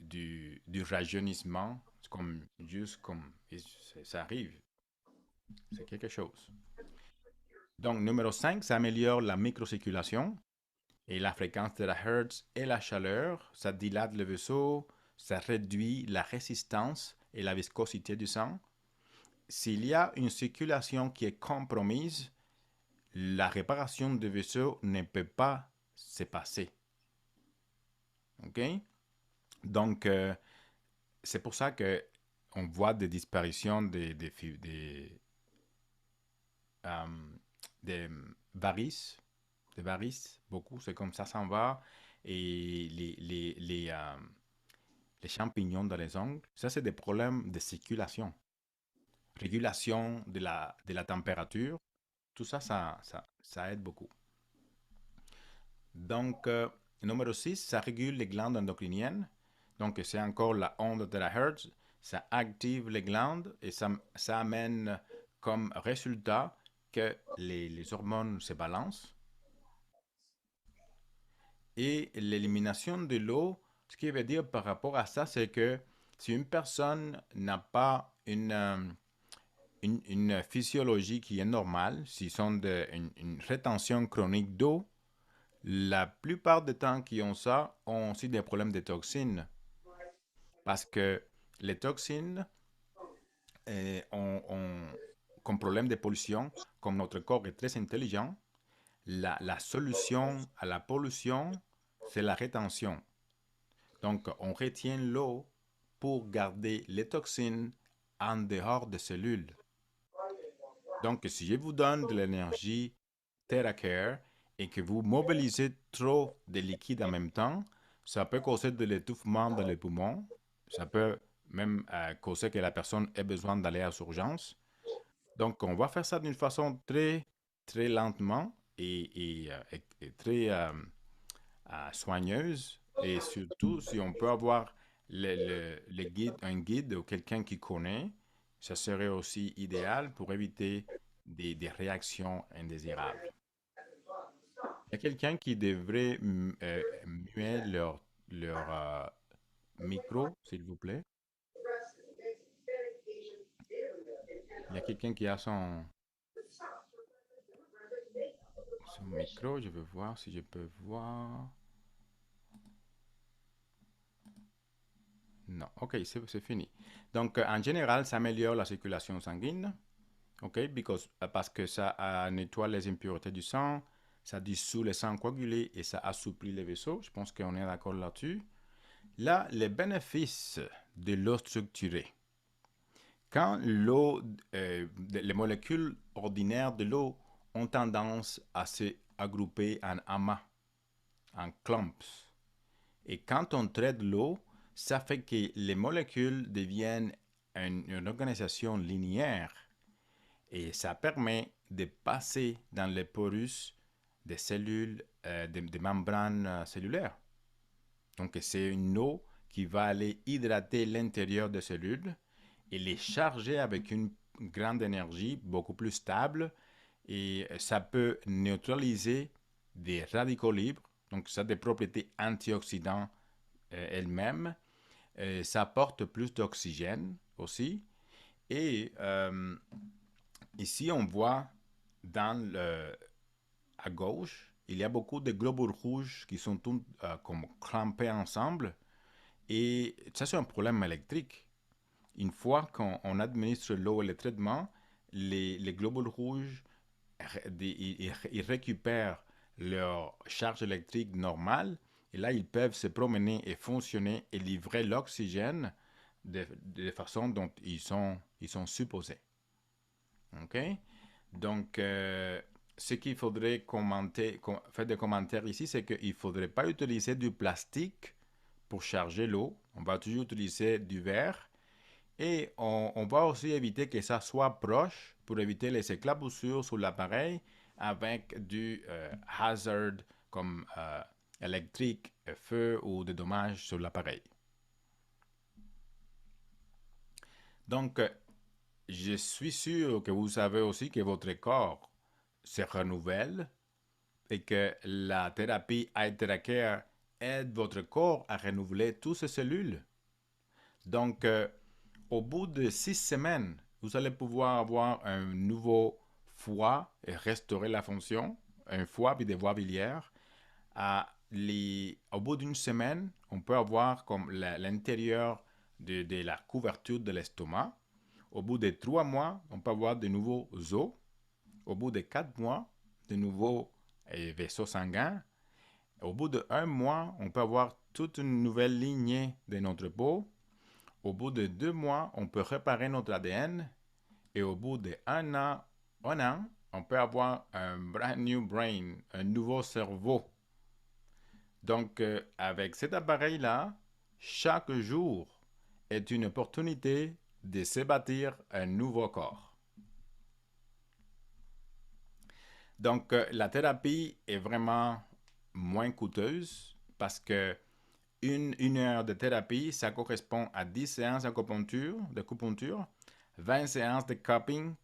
rajeunissement, juste comme ça arrive. C'est quelque chose. Donc, numéro 5, ça améliore la microcirculation. Et la fréquence de la Hertz et la chaleur, ça dilate le vaisseau, ça réduit la résistance et la viscosité du sang. S'il y a une circulation qui est compromise, la réparation du vaisseau ne peut pas se passer. OK? Donc, c'est pour ça que on voit des disparitions euh, des varices, des varices, beaucoup, c'est comme ça s'en va. Et les champignons dans les ongles, ça c'est des problèmes de circulation, régulation de la température, tout ça, ça aide beaucoup. Donc, numéro 6, ça régule les glandes endocriniennes. Donc, c'est encore la onde de la Hertz. Ça active les glandes et ça amène comme résultat que les hormones se balancent. Et l'élimination de l'eau, ce qui veut dire par rapport à ça, c'est que si une personne n'a pas une physiologie qui est normale, s'ils ont une rétention chronique d'eau, la plupart des temps qui ont ça ont aussi des problèmes de toxines. Parce que les toxines comme problème de pollution, comme notre corps est très intelligent, la solution à la pollution, c'est la rétention. Donc, on retient l'eau pour garder les toxines en dehors des cellules. Donc, si je vous donne de l'énergie TerraCare et que vous mobilisez trop de liquide en même temps, ça peut causer de l'étouffement dans les poumons. Ça peut même causer que la personne ait besoin d'aller aux urgences. Donc, on va faire ça d'une façon très, très lentement et très soigneuse. Et surtout, si on peut avoir un guide ou quelqu'un qui connaît, ça serait aussi idéal pour éviter des réactions indésirables. Il y a quelqu'un qui devrait muer leur micro, s'il vous plaît. Il y a quelqu'un qui a son micro. Je veux voir si je peux voir. Non, ok, c'est fini. Donc, en général, ça améliore la circulation sanguine, ok, parce que ça nettoie les impuretés du sang, ça dissout le sang coagulé et ça assouplit les vaisseaux. Je pense qu'on est d'accord là-dessus. Là, les bénéfices de l'eau structurée. Quand les molécules ordinaires de l'eau ont tendance à se agrouper en amas, en clumps. Et quand on traite l'eau, ça fait que les molécules deviennent une organisation linéaire et ça permet de passer dans les porus des cellules, des membranes cellulaires. Donc, c'est une eau qui va aller hydrater l'intérieur des cellules et les charger avec une grande énergie, beaucoup plus stable. Et ça peut neutraliser des radicaux libres. Donc, ça a des propriétés antioxydantes elles-mêmes. Ça apporte plus d'oxygène aussi. Et ici, on voit à gauche, il y a beaucoup de globules rouges qui sont tous comme clampés ensemble. Et ça, c'est un problème électrique. Une fois qu'on administre l'eau et le traitement, les globules rouges, ils récupèrent leur charge électrique normale et là, ils peuvent se promener et fonctionner et livrer l'oxygène de façon dont ils sont supposés. OK? Donc, ce qu'il faudrait faire des commentaires ici, c'est qu'il ne faudrait pas utiliser du plastique pour charger l'eau. On va toujours utiliser du verre. Et on va aussi éviter que ça soit proche pour éviter les éclaboussures sur l'appareil avec du hazard comme électrique, feu ou des dommages sur l'appareil. Donc, je suis sûr que vous savez aussi que votre corps se renouvelle et que la thérapie iTeracare aide votre corps à renouveler toutes ses cellules. Donc, au bout de 6 semaines, vous allez pouvoir avoir un nouveau foie et restaurer la fonction, un foie puis des voies biliaires, Au bout d'une semaine, on peut avoir comme l'intérieur de la couverture de l'estomac. Au bout de 3 mois, on peut avoir de nouveaux os. Au bout de 4 mois, de nouveaux vaisseaux sanguins. Au bout de 1 mois, on peut avoir toute une nouvelle lignée de notre peau. Au bout de 2 mois, on peut réparer notre ADN. Et au bout de 1 an, on peut avoir un brand new brain, un nouveau cerveau. Donc, avec cet appareil-là, chaque jour est une opportunité de se bâtir un nouveau corps. Donc, la thérapie est vraiment moins coûteuse parce que une heure de thérapie, ça correspond à 10 séances d'acupuncture, 20 séances de cupping,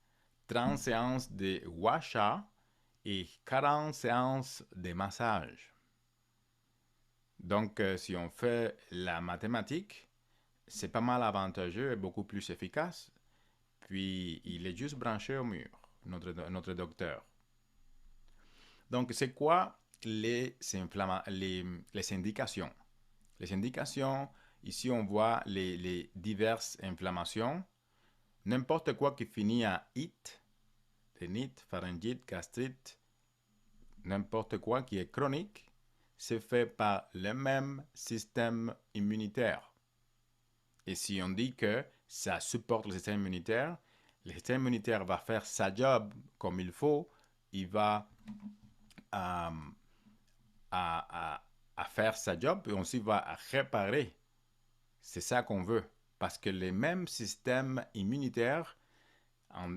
30 séances de washa et 40 séances de massage. Donc, si on fait la mathématique, c'est pas mal avantageux et beaucoup plus efficace. Puis, il est juste branché au mur, notre docteur. Donc, c'est quoi les indications? Les indications, ici, on voit les diverses inflammations. N'importe quoi qui finit à it, rhinite, pharyngite, gastrite, n'importe quoi qui est chronique, c'est fait par le même système immunitaire. Et si on dit que ça supporte le système immunitaire va faire sa job comme il faut, il va à faire sa job et aussi va réparer. C'est ça qu'on veut. Parce que les mêmes systèmes immunitaires,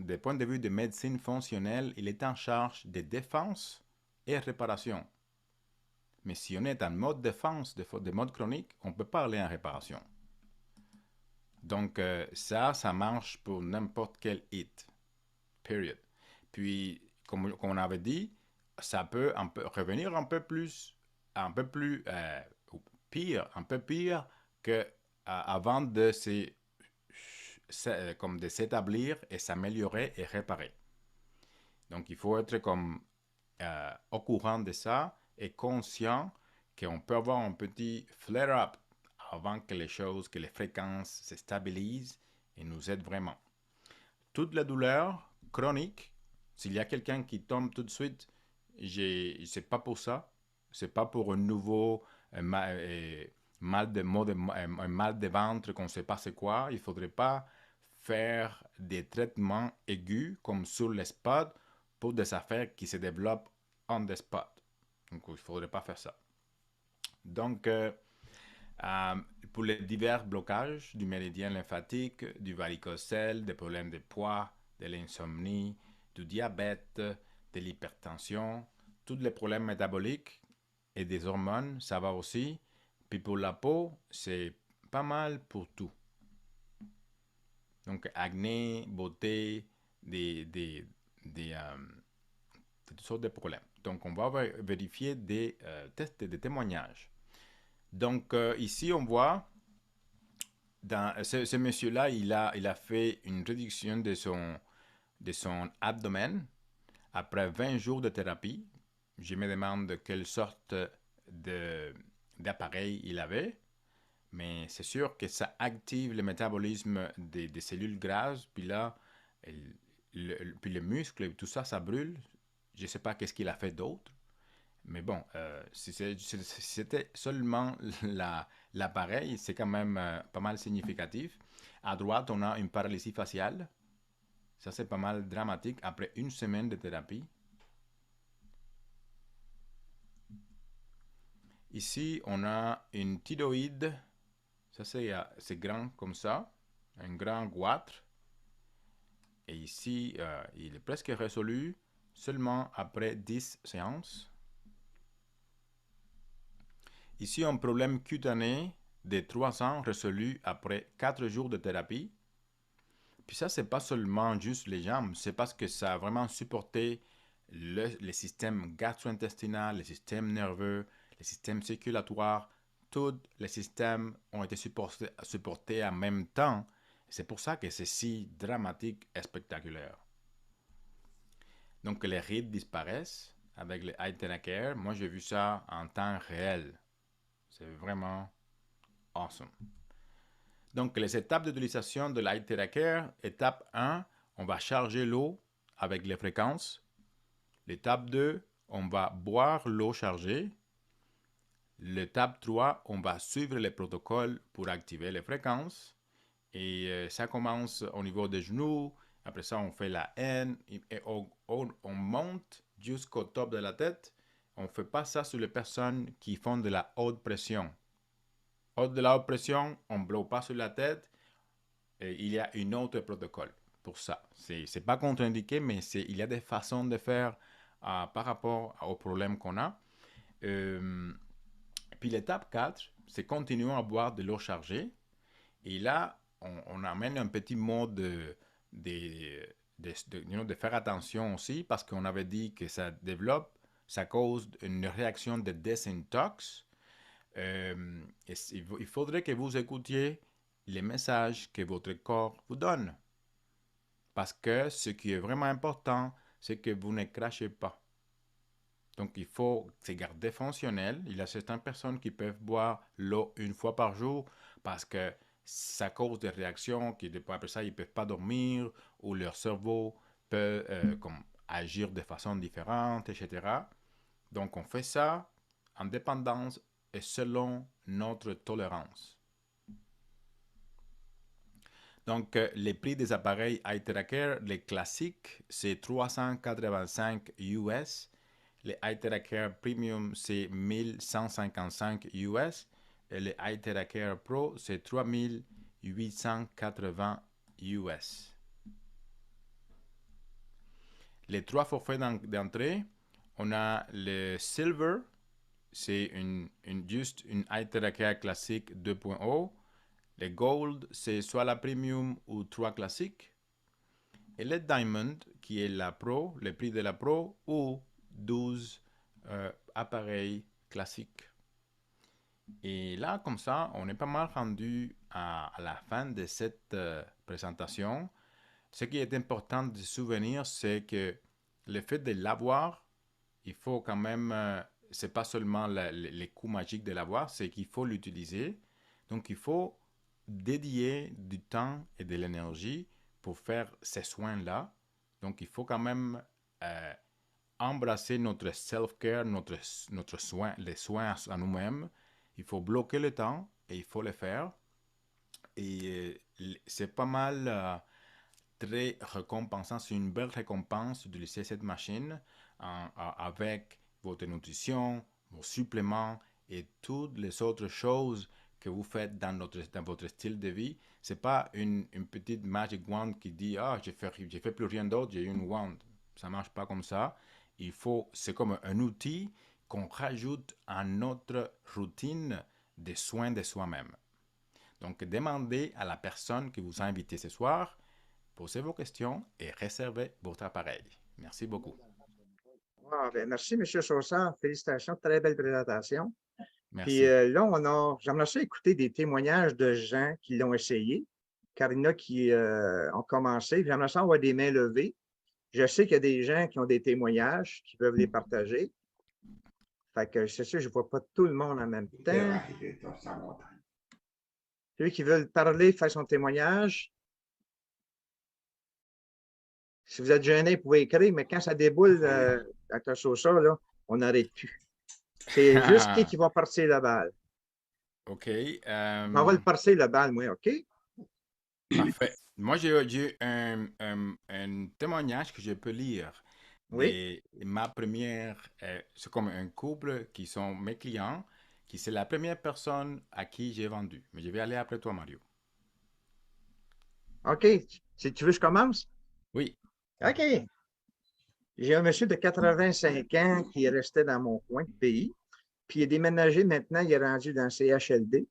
des points de vue de médecine fonctionnelle, il est en charge de défense et réparation. Mais si on est en mode défense, de mode chronique, on ne peut pas aller en réparation. Donc, ça marche pour n'importe quel hit. Period. Puis, comme on avait dit, ça peut revenir un peu plus pire que avant de comme de s'établir et s'améliorer et réparer. Donc, il faut être comme au courant de ça et conscient qu'on peut avoir un petit flare-up avant que les fréquences se stabilisent et nous aident vraiment. Toute la douleur chronique, s'il y a quelqu'un qui tombe tout de suite, c'est pas pour ça. C'est pas pour un nouveau mal de ventre qu'on ne sait pas c'est quoi. Il faudrait pas faire des traitements aigus comme sur les spots pour des affaires qui se développent on the spot. Donc, il ne faudrait pas faire ça. Donc, pour les divers blocages du méridien lymphatique, du varicocèle, des problèmes de poids, de l'insomnie, du diabète, de l'hypertension, tous les problèmes métaboliques et des hormones, ça va aussi. Puis pour la peau, c'est pas mal pour tout. Donc, acné, beauté, toutes sortes de problèmes. Donc, on va vérifier des tests, des témoignages. Donc, ici, on voit, ce monsieur-là, il a fait une réduction de son abdomen après 20 jours de thérapie. Je me demande quelle sorte d'appareil il avait. Mais c'est sûr que ça active le métabolisme des cellules grasses. Puis là, puis les muscles, tout ça, ça brûle. Je ne sais pas qu'est-ce qu'il a fait d'autre. Mais bon, si c'était seulement l'appareil, c'est quand même pas mal significatif. À droite, on a une paralysie faciale. Ça, c'est pas mal dramatique après une semaine de thérapie. Ici, on a une thyroïde. Ça, c'est grand comme ça. Un grand goitre. Et ici, il est presque résolu seulement après 10 séances. Ici, un problème cutané de 3 ans résolu après 4 jours de thérapie. Puis ça, c'est pas seulement juste les jambes, c'est parce que ça a vraiment supporté le système gastro-intestinal, le système nerveux, le système circulatoire. Tous les systèmes ont été supportés en même temps. C'est pour ça que c'est si dramatique et spectaculaire. Donc les rides disparaissent avec le iTeracare. Moi, j'ai vu ça en temps réel. C'est vraiment awesome. Donc, les étapes d'utilisation de l'iTeracare. Étape 1, on va charger l'eau avec les fréquences. L'étape 2, on va boire l'eau chargée. L'étape 3, on va suivre les protocoles pour activer les fréquences. Et ça commence au niveau des genoux. Après ça, on fait la haine et on monte jusqu'au top de la tête. On ne fait pas ça sur les personnes qui font de la haute pression. De la haute pression, on ne bloque pas sur la tête. Et il y a un autre protocole pour ça. Ce n'est pas contre-indiqué, mais il y a des façons de faire par rapport au problème qu'on a. Puis l'étape 4, c'est continuer à boire de l'eau chargée. Et là, on amène un petit mot de faire attention aussi, parce qu'on avait dit que ça cause une réaction de désintox. Il faudrait que vous écoutiez les messages que votre corps vous donne. Parce que ce qui est vraiment important, c'est que vous ne crachez pas. Donc, il faut se garder fonctionnel. Il y a certaines personnes qui peuvent boire l'eau une fois par jour parce que ça cause des réactions qui, après ça, ils ne peuvent pas dormir ou leur cerveau peut agir de façon différente, etc. Donc, on fait ça en dépendance et selon notre tolérance. Donc, les prix des appareils iTeracare, les classiques, c'est 385 US. Les iTeracare Premium, c'est 1155 US. Et les iTeracare Pro, c'est 3880 US. Les trois forfaits d'entrée, on a le Silver, c'est juste une iTeracare classique 2.0. Le Gold, c'est soit la Premium ou 3 classiques. Et le Diamond, qui est la Pro, le prix de la Pro, ou 12 appareils classiques. Et là, comme ça, on est pas mal rendu à la fin de cette présentation. Ce qui est important de se souvenir, c'est que le fait de l'avoir, il faut quand même, c'est pas seulement les coups magiques de l'avoir, c'est qu'il faut l'utiliser. Donc, il faut dédier du temps et de l'énergie pour faire ces soins-là. Donc, il faut quand même embrasser notre self-care, notre soin, les soins à nous-mêmes. Il faut bloquer le temps et il faut le faire. Et c'est pas mal très récompensant. C'est une belle récompense d'utiliser cette machine avec votre nutrition, vos suppléments et toutes les autres choses que vous faites dans votre style de vie. Ce n'est pas une petite magic wand qui dit « Ah, je fais plus rien d'autre, j'ai une wand ». Ça ne marche pas comme ça. C'est comme un outil qu'on rajoute à notre routine de soins de soi-même. Donc, demandez à la personne qui vous a invité ce soir, posez vos questions et réservez votre appareil. Merci beaucoup. Ah, ben, merci, M. Chaussard. Félicitations. Très belle présentation. Merci. Puis là, j'aimerais ça écouter des témoignages de gens qui l'ont essayé, car il y en a qui ont commencé. J'aimerais ça avoir des mains levées. Je sais qu'il y a des gens qui ont des témoignages qui peuvent les partager. Fait que c'est sûr, je ne vois pas tout le monde en même temps. Celui qui veut parler, faire son témoignage. Si vous êtes gêné, vous pouvez écrire, mais quand ça déboule avec le sauce, là, on n'arrête plus. C'est juste qui va partir la balle. OK. On va le partir la balle, moi, OK? Parfait. Moi, j'ai un témoignage que je peux lire. Oui. Ma première, c'est comme un couple qui sont mes clients, qui c'est la première personne à qui j'ai vendu. Mais je vais aller après toi, Mario. OK. Si tu veux, je commence? Oui. OK. J'ai un monsieur de 85 ans qui est resté dans mon coin de pays. Puis il est déménagé maintenant, il est rendu dans le CHLD.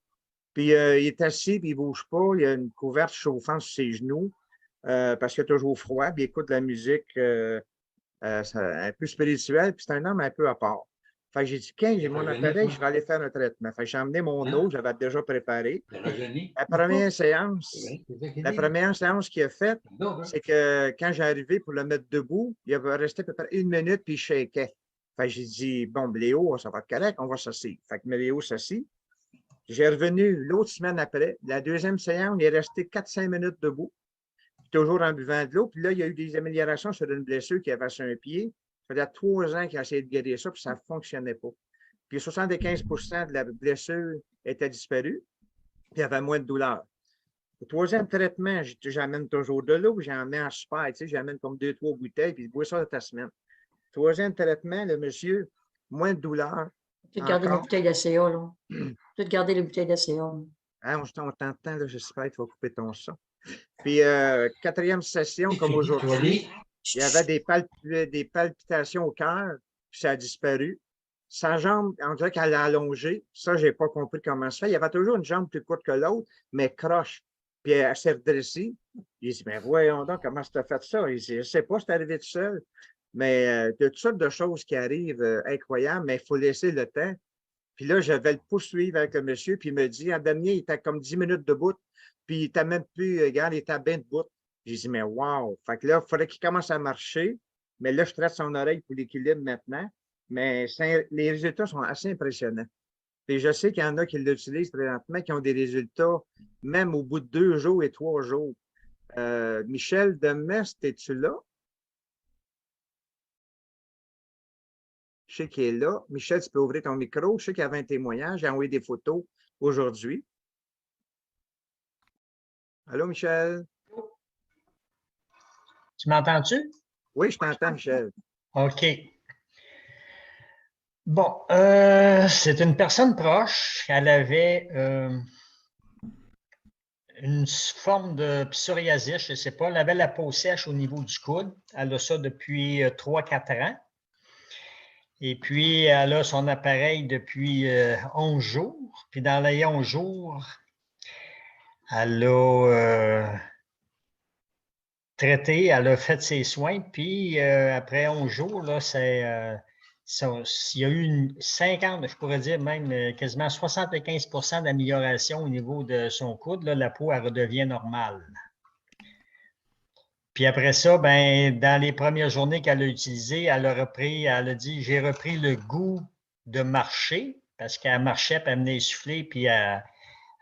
Puis il est assis, puis il ne bouge pas. Il a une couverte chauffante sur ses genoux parce qu'il a toujours froid. Puis il écoute de la musique un peu spirituelle. Puis c'est un homme un peu à part. Fait que j'ai dit, quand j'ai mon appareil, je vais aller faire un traitement. Fait que j'ai emmené mon eau, j'avais déjà préparé. La première séance qu'il a faite, c'est que quand j'ai arrivé pour le mettre debout, il avait resté à peu près 1 minute, puis il shakeait. Fait que j'ai dit, bon, ben, Léo, ça va être correct, on va s'asseoir. Fait que Léo s'assit. J'ai revenu l'autre semaine après. La deuxième séance, on est resté 4-5 minutes debout, toujours en buvant de l'eau. Puis là, il y a eu des améliorations sur une blessure qui avait sur un pied. Ça faisait 3 ans qu'il a essayé de guérir ça, puis ça ne fonctionnait pas. Puis 75 de la blessure était disparue, puis il y avait moins de douleur. Le troisième traitement, j'amène toujours de l'eau, j'en mets en super, tu sais, j'amène comme 2-3 bouteilles, puis je bois ça de ta semaine. Troisième traitement, le monsieur, moins de douleur. Tu garder les bouteilles d'ACA, là. Tu garder les bouteilles d'ACA. Hein, on t'entend, là, j'espère que tu vas couper ton son. Puis, quatrième session, comme aujourd'hui, il y avait des palpitations au cœur, puis ça a disparu. Sa jambe, on dirait qu'elle a allongé. Ça, je n'ai pas compris comment ça fait. Il y avait toujours une jambe plus courte que l'autre, mais croche. Puis elle s'est redressée. J'ai dit, mais voyons donc, comment tu as fait ça? Il dit, je ne sais pas, c'est arrivé tout seul. Mais il y a toutes sortes de choses qui arrivent incroyables, mais il faut laisser le temps. Puis là, je vais le poursuivre avec le monsieur, puis il me dit, en dernier, il était comme 10 minutes debout, puis il était même plus, regarde, il était bien debout. J'ai dit, mais wow! Fait que là, il faudrait qu'il commence à marcher, mais là, je traite son oreille pour l'équilibre maintenant. Mais les résultats sont assez impressionnants. Et je sais qu'il y en a qui l'utilisent présentement, qui ont des résultats même au bout de 2 jours et 3 jours. Michel Demest, es-tu là? Je sais qu'il est là. Michel, tu peux ouvrir ton micro. Je sais qu'il y avait un témoignage. J'ai envoyé des photos aujourd'hui. Allô, Michel? Tu m'entends-tu? Oui, je t'entends, Michel. OK. Bon, c'est une personne proche. Elle avait une forme de psoriasis, je ne sais pas. Elle avait la peau sèche au niveau du coude. Elle a ça depuis 3-4 ans. Et puis, elle a son appareil depuis 11 jours. Puis, dans les 11 jours, elle a traité, elle a fait ses soins. Puis, après 11 jours, là, il y a eu 50, je pourrais dire même quasiment 75 d'amélioration au niveau de son coude. Là, la peau, elle redevient normale. Puis après ça, ben, dans les premières journées qu'elle a utilisées, elle a dit, j'ai repris le goût de marcher parce qu'elle marchait, puis elle venait essouffler, puis elle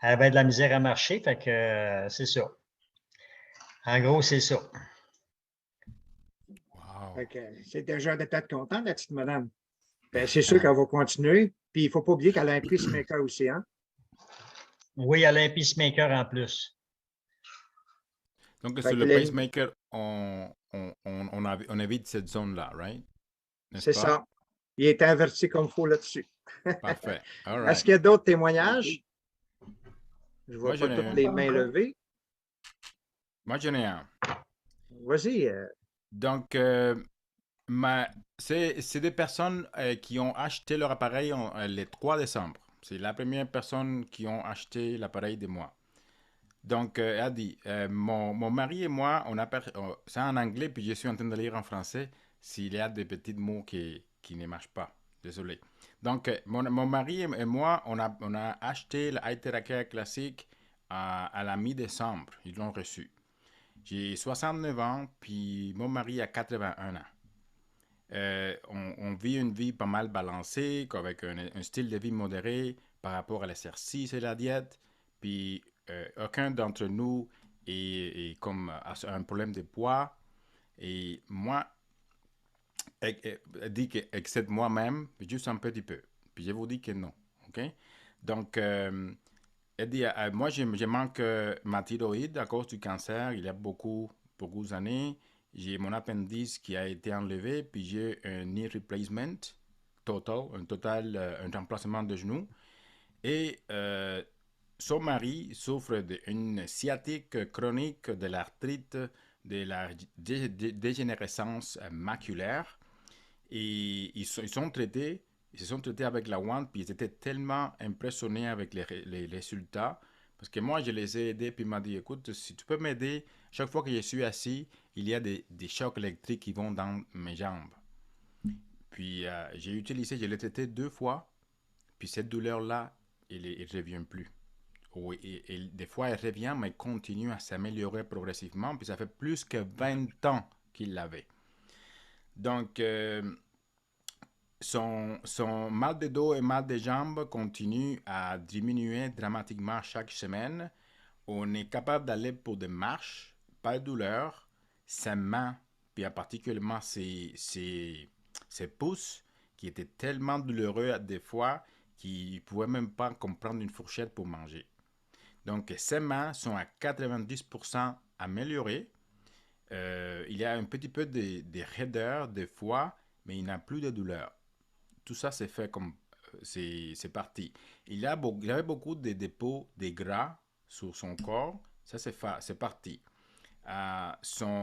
avait de la misère à marcher. Fait que c'est ça. En gros, c'est ça. Wow. C'est déjà de être contente, la petite madame. Ben, c'est sûr qu'elle va continuer. Puis il ne faut pas oublier qu'elle a un pacemaker aussi, hein? Oui, elle a un pacemaker en plus. Donc, Fait sur que le pacemaker, on évite cette zone-là, right? N'est-ce c'est pas? ça. Il est inverti comme il faut là-dessus. Parfait. All Est-ce right. qu'il y a d'autres témoignages? Je ne vois Moi, pas j'en ai toutes un. les mains levées. Moi, j'en ai un. Vas-y. Donc, c'est des personnes qui ont acheté leur appareil le 3 décembre. C'est la première personne qui ont acheté l'appareil de moi. Donc, elle a dit, mon mari et moi, c'est en anglais, puis je suis en train de lire en français s'il y a des petits mots qui ne marchent pas. Désolé. Donc, mon mari et moi, on a acheté l'Iteracare classique à la mi-décembre. Ils l'ont reçu. J'ai 69 ans, puis mon mari a 81 ans. On vit une vie pas mal balancée, avec un style de vie modéré par rapport à l'exercice et la diète. Puis aucun d'entre nous est comme a un problème de poids. Et moi, dit que, excepte moi-même, juste un petit peu. Puis je vous dis que non. OK? Donc, elle dit, moi, je manque ma thyroïde à cause du cancer. Il y a beaucoup d'années. J'ai mon appendice qui a été enlevé, puis j'ai un knee replacement un remplacement de genou. Et son mari souffre d'une sciatique chronique, de l'arthrite, de la dégénérescence maculaire. Et ils se sont traités avec la WAND, puis ils étaient tellement impressionnés avec les résultats. Parce que moi, je les ai aidés, puis ils m'ont dit, écoute, si tu peux m'aider, chaque fois que je suis assis, il y a des chocs électriques qui vont dans mes jambes. Puis je l'ai traité 2 fois, puis cette douleur-là, elle ne revient plus. Oui, et des fois, elle revient, mais continue à s'améliorer progressivement, puis ça fait plus que 20 ans qu'il l'avait. Donc, son mal de dos et mal de jambes continue à diminuer dramatiquement chaque semaine. On est capable d'aller pour des marches, pas de douleur. Ses mains, puis particulièrement ses pouces, qui étaient tellement douloureux des fois qu'il ne pouvait même pas comprendre une fourchette pour manger. Donc, ses mains sont à 90% améliorées. Il y a un petit peu de raideur des fois, mais il n'a plus de douleur. Tout ça, c'est fait comme c'est parti. Il avait beaucoup de dépôts de gras sur son corps. Ça, c'est parti. Ses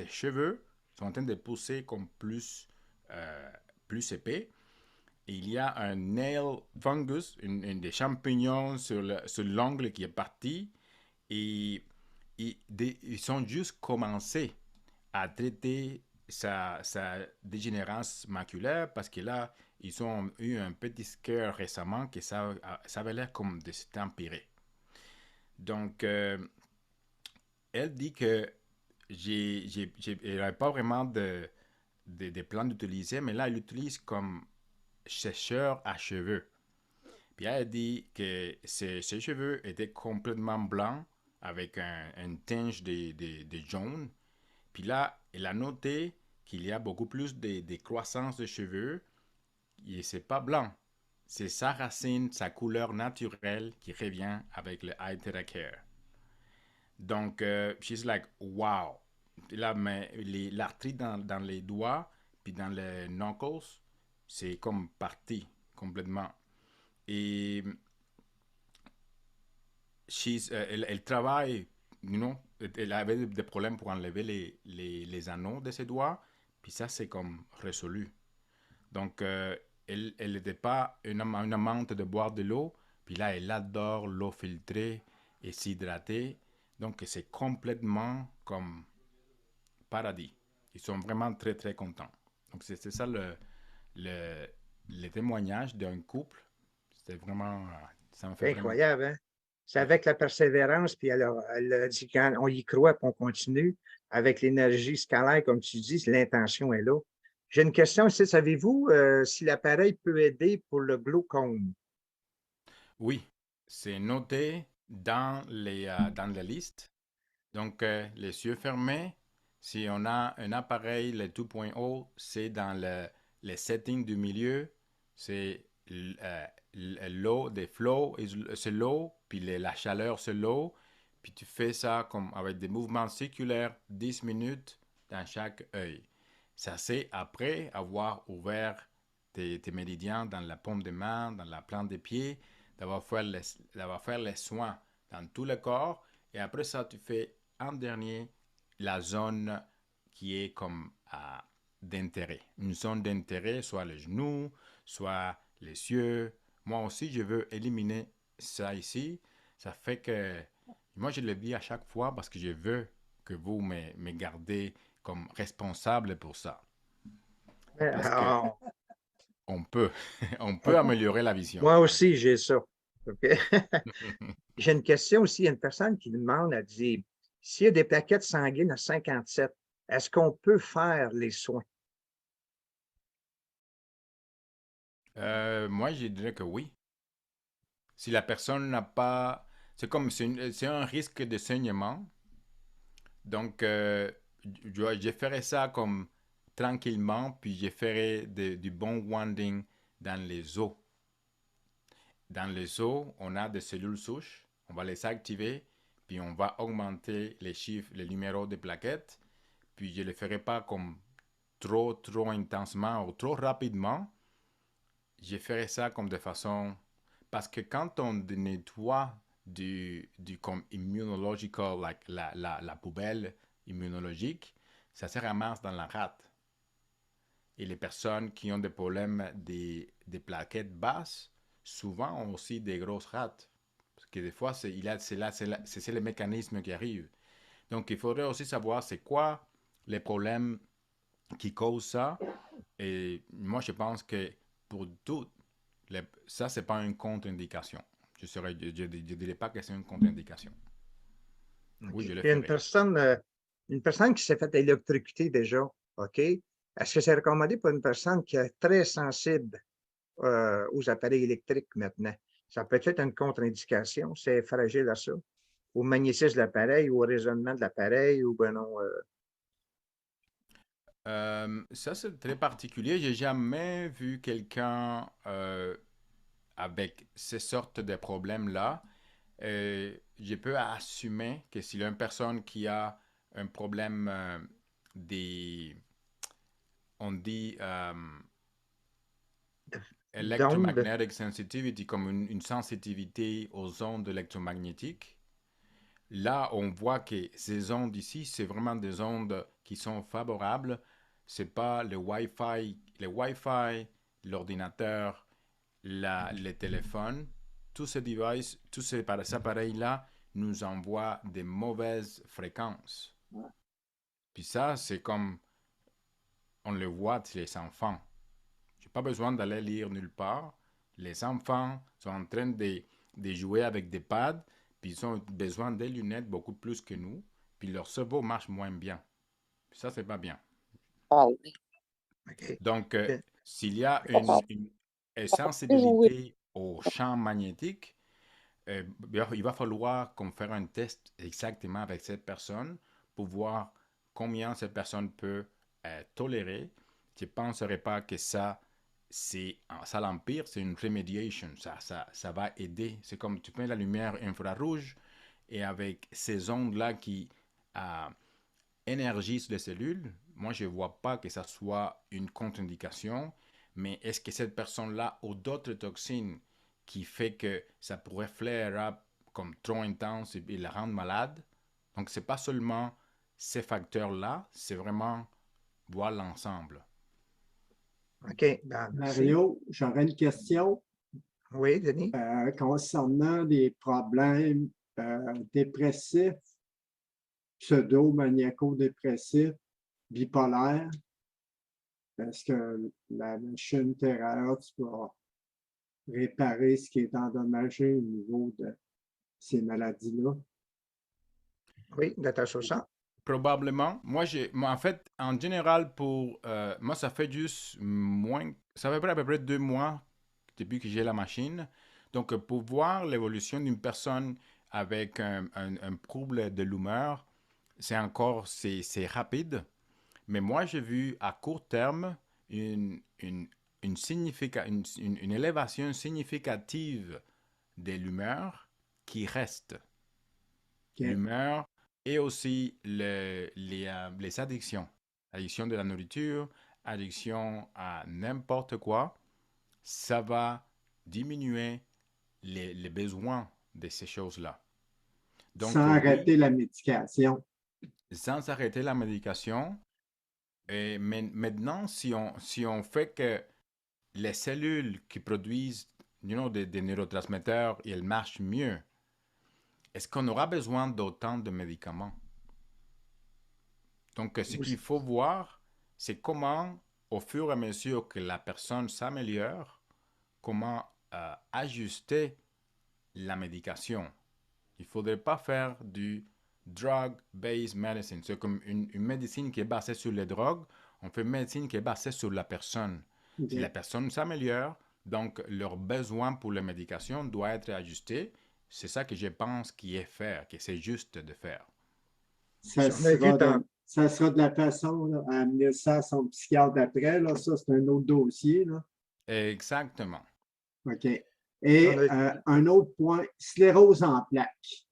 cheveux sont en train de pousser comme plus épais. Et il y a un nail fungus, des champignons sur l'ongle qui est parti. Et ils sont juste commencé à traiter sa dégénérescence maculaire parce que là, ils ont eu un petit scare récemment que ça avait l'air comme de s'empirer. Donc, elle dit que elle n'avait pas vraiment de plans d'utiliser, mais là, elle l'utilise comme sécheur à cheveux. Puis elle a dit que ses cheveux étaient complètement blancs avec un tinge de jaune. Puis là, elle a noté qu'il y a beaucoup plus de croissance de cheveux et c'est pas blanc. C'est sa racine, sa couleur naturelle qui revient avec le Itera Care. Donc, she's like, wow. Là, mais l'arthrite dans les doigts puis dans les knuckles, c'est comme parti complètement. Et elle travaille, elle avait des problèmes pour enlever les anneaux de ses doigts, puis ça, c'est comme résolu. Donc, elle n'était pas une amante de boire de l'eau, puis là, elle adore l'eau filtrée et s'hydrater. Donc, c'est complètement comme paradis. Ils sont vraiment très, très contents. Donc, c'est ça le témoignage d'un couple. C'était vraiment, ça me fait C'est vraiment. incroyable, hein? C'est Oui. avec la persévérance, puis elle a dit quand on y croit, puis on continue, avec l'énergie scalaire, comme tu dis, l'intention est là. J'ai une question aussi, savez-vous si l'appareil peut aider pour le glaucome? Oui, c'est noté dans la liste. Donc, les yeux fermés, si on a un appareil, le 2.0, c'est dans les settings du milieu, c'est l'eau, des flows, c'est l'eau, puis la chaleur, c'est l'eau, puis tu fais ça comme avec des mouvements circulaires, 10 minutes dans chaque œil. Ça, c'est après avoir ouvert tes méridiens dans la paume des mains, dans la plante des pieds, d'avoir fait les soins dans tout le corps, et après ça, tu fais en dernier la zone qui est comme d'intérêt. Une zone d'intérêt, soit les genoux, soit les yeux. Moi aussi, je veux éliminer ça ici. Ça fait que moi, je le dis à chaque fois parce que je veux que vous me gardez comme responsable pour ça. Parce que Ah, on peut, on peut améliorer la vision. moi aussi, j'ai ça. OK? J'ai une question aussi. Il y a une personne qui demande, elle dit, s'il y a des plaquettes sanguines à 57, est-ce qu'on peut faire les soins? Moi, je dirais que oui. Si la personne n'a pas... c'est un risque de saignement. Donc, je ferai ça comme tranquillement, puis je ferai du bon wanding dans les os. Dans les os, on a des cellules souches. On va les activer, puis on va augmenter les chiffres, les numéros de plaquettes. Puis je ne le ferai pas comme trop intensément ou trop rapidement. Je ferai ça comme de façon... Parce que quand on nettoie comme immunological, like la poubelle immunologique, ça se ramasse dans la rate. Et les personnes qui ont des problèmes des plaquettes basses, souvent ont aussi des grosses rates. Parce que des fois, c'est le mécanisme qui arrive. Donc, il faudrait aussi savoir c'est quoi les problèmes qui causent ça. Et moi, je pense que pour tout, ça, c'est pas une contre-indication. Je dirais pas que c'est une contre-indication. OK. Oui, je Il le y a ferai. une personne qui s'est fait électrocuter déjà. OK? Est-ce que c'est recommandé pour une personne qui est très sensible aux appareils électriques maintenant? Ça peut être une contre-indication, c'est fragile à ça, au magnétisme de l'appareil, au raisonnement de l'appareil, ou ben non. Ça, c'est très particulier. J'ai jamais vu quelqu'un avec ces sortes de problèmes-là. Je peux assumer que s'il y a une personne qui a un problème des, on dit D'onde. electromagnetic sensitivity, comme une sensibilité aux ondes électromagnétiques. Là, on voit que ces ondes ici, c'est vraiment des ondes qui sont favorables. C'est pas le Wi-Fi, l'ordinateur, les téléphones. Tous ces devices, tous ces appareils-là nous envoient des mauvaises fréquences. Puis ça, c'est comme on le voit chez les enfants. Je n'ai pas besoin d'aller lire nulle part. Les enfants sont en train de jouer avec des pads, puis ils ont besoin des lunettes beaucoup plus que nous, puis leur cerveau marche moins bien. Puis ça, c'est pas bien. OK. Donc, OK. s'il y a une sensibilité au champ magnétique, il va falloir qu'on fasse un test exactement avec cette personne pour voir combien cette personne peut tolérer. Je ne penserais pas que ça l'empire, c'est une remediation. Ça va aider. C'est comme tu mets la lumière infrarouge et avec ces ondes-là qui énergisent les cellules, moi, je ne vois pas que ça soit une contre-indication. Mais est-ce que cette personne-là a d'autres toxines qui fait que ça pourrait flare up comme trop intense et la rendre malade? Donc, ce n'est pas seulement ces facteurs-là, c'est vraiment voir l'ensemble. OK. Ben, merci. Mario, j'aurais une question Oui, Denis? concernant les problèmes dépressifs, pseudo-maniaco-dépressifs, bipolaires. Est-ce que la machine thérapeute va réparer ce qui est endommagé au niveau de ces maladies-là? Oui, Dr. Sosa? Probablement. En fait, en général, moi, ça fait juste ça fait à peu près 2 mois depuis que j'ai la machine. Donc, pour voir l'évolution d'une personne avec un trouble de l'humeur, c'est rapide. Mais moi, j'ai vu à court terme une élévation significative de l'humeur qui reste. OK. L'humeur et aussi les addictions. Addiction de la nourriture, addiction à n'importe quoi, ça va diminuer les besoins de ces choses-là. Donc, Sans oui, arrêter la médication. sans arrêter la médication. Mais maintenant, si on fait que les cellules qui produisent des neurotransmetteurs, elles marchent mieux, est-ce qu'on aura besoin d'autant de médicaments? Donc, ce qu'il faut voir, c'est comment, au fur et à mesure que la personne s'améliore, comment ajuster la médication. Il ne faudrait pas faire du drug-based medicine. C'est comme une médecine qui est basée sur les drogues. On fait une médecine qui est basée sur la personne. OK. Si la personne s'améliore, donc leur besoin pour la médication doit être ajusté. C'est ça que je pense qu'il est faire, que c'est juste de faire. Ça On a vu ça sera de la façon là, à amener ça à son psychiatre après. Là, ça, c'est un autre dossier. Là. Exactement. OK. Et On a- un autre point, sclérose en plaques.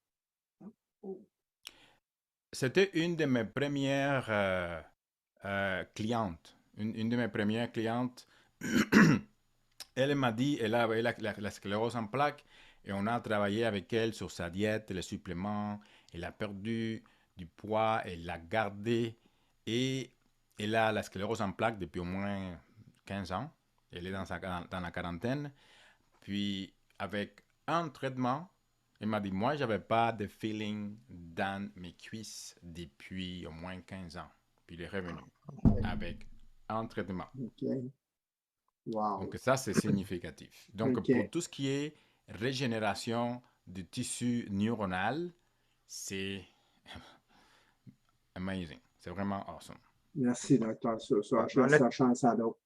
C'était une de mes premières clientes. Une de mes premières clientes, elle m'a dit, elle a la sclérose en plaques et on a travaillé avec elle sur sa diète, les suppléments. Elle a perdu du poids, elle l'a gardé et elle a la sclérose en plaques depuis au moins 15 ans. Elle est dans la quarantaine. Puis, avec un traitement, elle m'a dit, moi, j'avais pas de feeling dans mes cuisses depuis au moins 15 ans. Puis, il est revenu avec un traitement. OK. Wow. Donc, ça, c'est significatif. Donc, OK. pour tout ce qui est régénération du tissu neuronal, c'est amazing. C'est vraiment awesome. Merci, docteur Sousa. Je On laisse a, la chance à d'autres.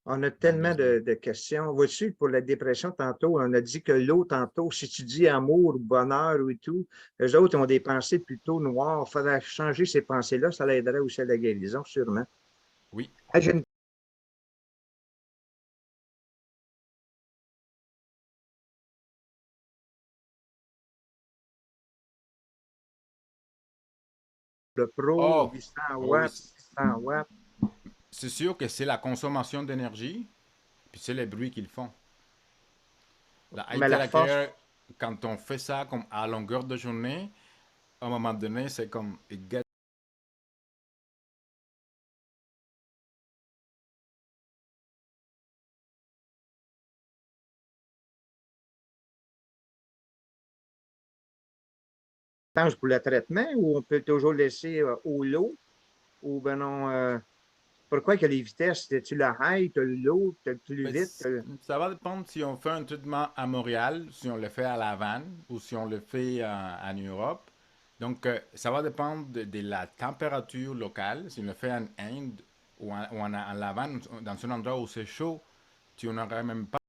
on a tellement de questions. Vois-tu, pour la dépression, tantôt, on a dit que l'eau, tantôt, si tu dis amour, bonheur ou tout, les autres ont des pensées plutôt noires. Il faudrait changer ces pensées-là. Ça l'aiderait aussi à la guérison, sûrement. Oui. Hey, j'ai une le Pro, Oh, 800 oh oui. watts, 600 watts. C'est sûr que c'est la consommation d'énergie, puis c'est les bruits qu'ils font. La Mais la force, Care, quand on fait ça comme à longueur de journée, à un moment donné, c'est comme pour le traitement ou on peut toujours laisser au lot ou ben non, pourquoi que les vitesses, tu le high, tu le low, tu le plus mais vite? ça va dépendre si on fait un traitement à Montréal, si on le fait à La Havane ou si on le fait en Europe. Donc, ça va dépendre de la température locale. Si on le fait en Inde ou en La Havane, dans un endroit où c'est chaud, tu n'auras même pas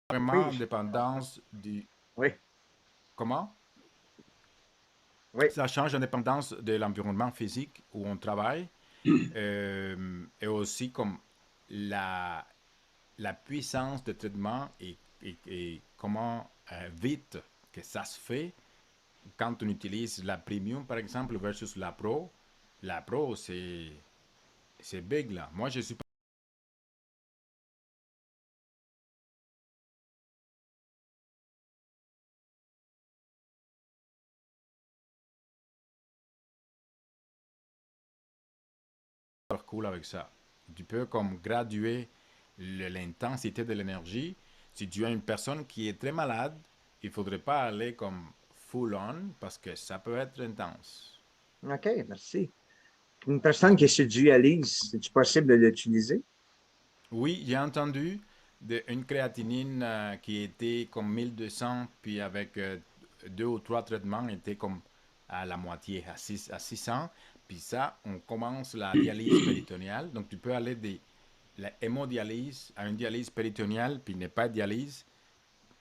vraiment Oui, dépendance du... oui, Comment? oui. Ça change en dépendance de l'environnement physique où on travaille et aussi comme la, la puissance de traitement et comment vite que ça se fait quand on utilise la premium par exemple versus la pro. La pro c'est big là. Moi je suis pas cool avec ça. Tu peux comme graduer l'intensité de l'énergie. Si tu as une personne qui est très malade, il faudrait pas aller comme full on parce que ça peut être intense. OK, merci. Une personne qui se dualise, c'est possible de l'utiliser? Oui, j'ai entendu une créatinine qui était comme 1200, puis avec deux ou trois traitements, était comme à la moitié, à 600. Puis ça, on commence la dialyse péritonéale. Donc tu peux aller de la hémodialyse à une dialyse péritonéale, puis ne pas dialyse.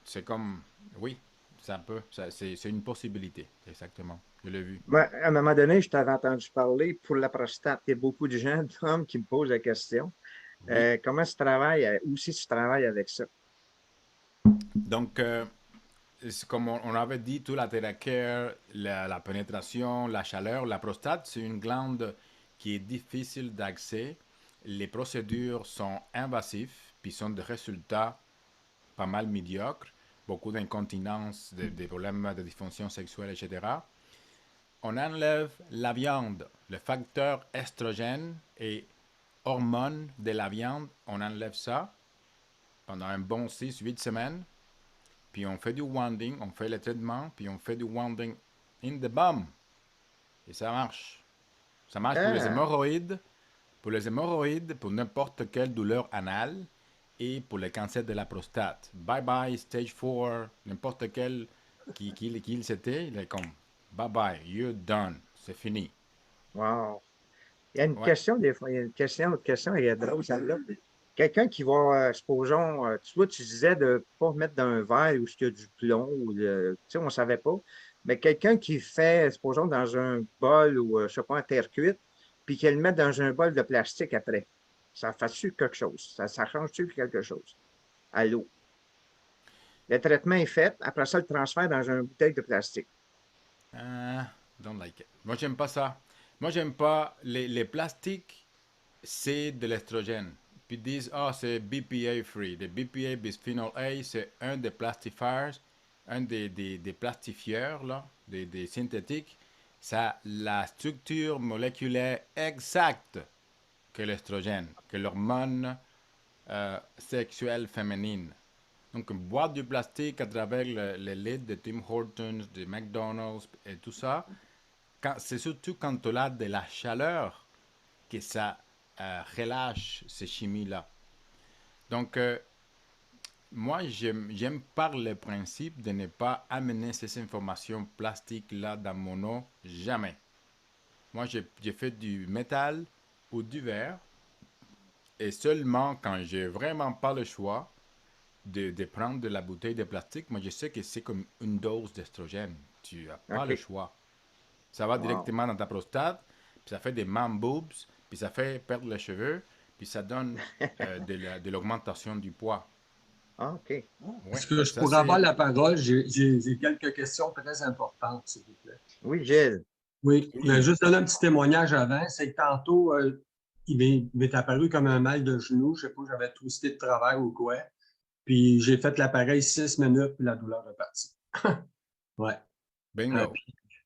C'est comme, oui, ça peut, c'est une possibilité, exactement. Je l'ai vu. Moi, à un moment donné, je t'avais entendu parler pour la prostate. Il y a beaucoup de gens, d'hommes, qui me posent la question. Oui. Comment tu travailles, ou si tu travailles avec ça? Donc, comme on avait dit, tout la TheraCare, la pénétration, la chaleur, la prostate, c'est une glande qui est difficile d'accès. Les procédures sont invasives, puis sont des résultats pas mal médiocres. Beaucoup d'incontinence, des problèmes de dysfonction sexuelle, etc. On enlève la viande, le facteur estrogène et hormone de la viande, on enlève ça pendant un bon 6-8 semaines. Puis on fait du wanding, on fait le traitement, puis on fait du wanding in the bum. Et ça marche. Ça marche Ah, pour les hémorroïdes, pour n'importe quelle douleur anale et pour le cancer de la prostate. Bye bye, stage 4, n'importe quel qui c'était, il est comme bye bye, you're done, c'est fini. wow. Il y a une Ouais. question, des fois, il y a une question, elle est drôle, celle-là. Quelqu'un qui va, supposons, tu vois, tu disais de ne pas mettre dans un verre où il y a du plomb, ou tu sais, on ne savait pas, mais quelqu'un qui fait, supposons, dans un bol ou, je ne sais pas, en terre cuite, puis qu'elle le met dans un bol de plastique après, ça fait-tu quelque chose? Ça change-tu quelque chose à l'eau? Le traitement est fait, après ça, le transfert dans une bouteille de plastique. Don't like it. Moi, j'aime pas ça. Moi, j'aime pas les plastiques, c'est de l'estrogène. Puis ils disent, ah, c'est BPA free. Le BPA, bisphenol A, c'est un des plastifiers, un des plastifieurs, là, des synthétiques. Ça a la structure moléculaire exacte que l'estrogène, que l'hormone sexuelle féminine. Donc, boire du plastique à travers le lait de Tim Hortons, de McDonald's et tout ça, c'est surtout quand tu as de la chaleur que ça relâche ces chimies-là. Donc, moi, j'aime par le principe de ne pas amener ces informations plastiques-là dans mon eau, jamais. Moi, j'ai fait du métal ou du verre, et seulement quand j'ai vraiment pas le choix de prendre de la bouteille de plastique, moi, je sais que c'est comme une dose d'estrogène. Tu n'as pas le OK. choix. Ça va Wow. directement dans ta prostate, puis ça fait des man boobs, puis ça fait perdre les cheveux, puis ça donne de l'augmentation du poids. Ah, OK. Oui, Est-ce que je ça pourrais avoir c'est... la parole? J'ai quelques questions très importantes, s'il vous plaît. Oui, Gilles. Oui, je vais Oui. juste donner un petit témoignage avant. C'est que tantôt, il m'est apparu comme un mal de genou. Je ne sais pas, j'avais twisté de travers ou quoi. Puis j'ai fait l'appareil 6 minutes, puis la douleur est partie. Ouais. Bingo.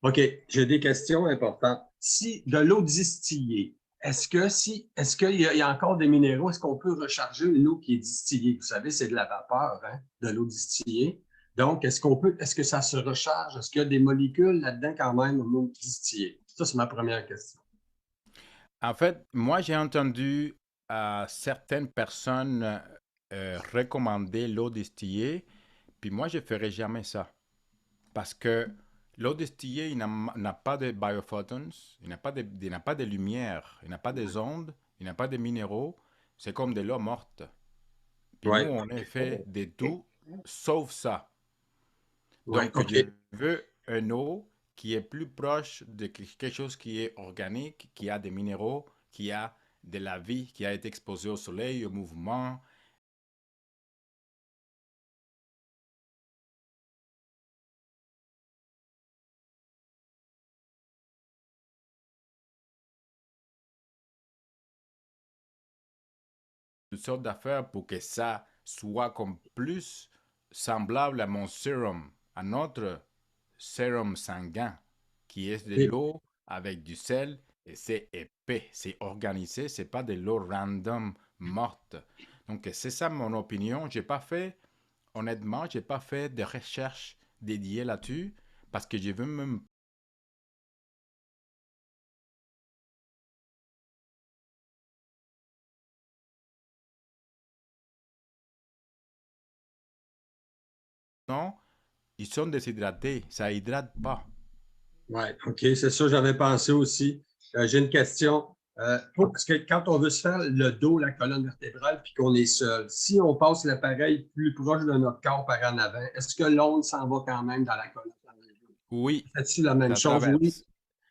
OK, j'ai des questions importantes. Si de l'eau distillée, est-ce qu'il y a encore des minéraux? Est-ce qu'on peut recharger une eau qui est distillée? Vous savez, c'est de la vapeur, hein, de l'eau distillée. Donc, est-ce que ça se recharge? Est-ce qu'il y a des molécules là-dedans quand même en eau distillée? Ça, c'est ma première question. En fait, moi j'ai entendu certaines personnes recommander l'eau distillée, puis moi je ne ferai jamais ça. Parce que l'eau distillée, il n'a pas de biophotons, il n'a pas de lumière, il n'a pas des ondes, il n'a pas de minéraux. C'est comme de l'eau morte. Puis nous, Oui, on est fait de tout sauf ça. oui, Donc, OK. je veux une eau qui est plus proche de quelque chose qui est organique, qui a des minéraux, qui a de la vie, qui a été exposé au soleil, au mouvement. Toutes sortes d'affaires pour que ça soit comme plus semblable à mon sérum, à notre sérum sanguin, qui est de OK. l'eau avec du sel et c'est épais, c'est organisé, c'est pas de l'eau random morte. Donc c'est ça mon opinion. J'ai pas fait, honnêtement, j'ai pas fait de recherche dédiée là-dessus parce que je veux me... Non, ils sont déshydratés, ça hydrate pas. Oui, OK, c'est ça, j'avais pensé aussi. J'ai une question. Parce que quand on veut se faire le dos, la colonne vertébrale, puis qu'on est seul, si on passe l'appareil plus proche de notre corps par en avant, est-ce que l'onde s'en va quand même dans la colonne? Oui, Fais-tu la même ça chose? Oui. traverse.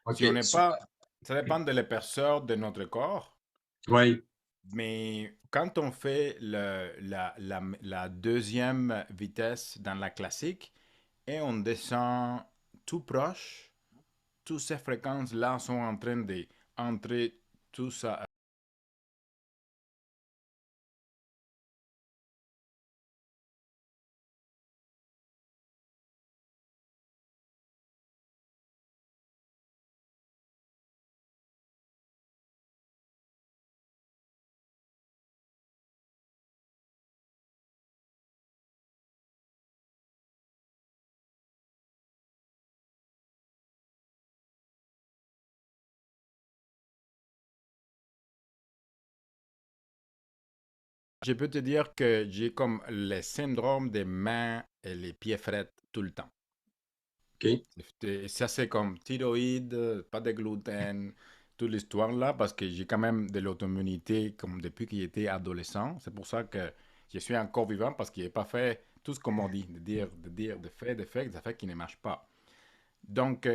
OK, Si on n'est super. pas, ça dépend de l'épaisseur de notre corps, Oui, mais quand on fait la deuxième vitesse dans la classique et on descend tout proche, toutes ces fréquences-là sont en train d'entrer tout ça. Je peux te dire que j'ai comme le syndrome des mains et les pieds frettes tout le temps. OK. Et ça, c'est comme thyroïde, pas de gluten, toute l'histoire là, parce que j'ai quand même de l'autoimmunité comme depuis que j'étais adolescent. C'est pour ça que je suis encore vivant, parce qu'il n'est pas fait tout ce qu'on m'a dit, de fait, ça fait qu'il ne marche pas. Donc,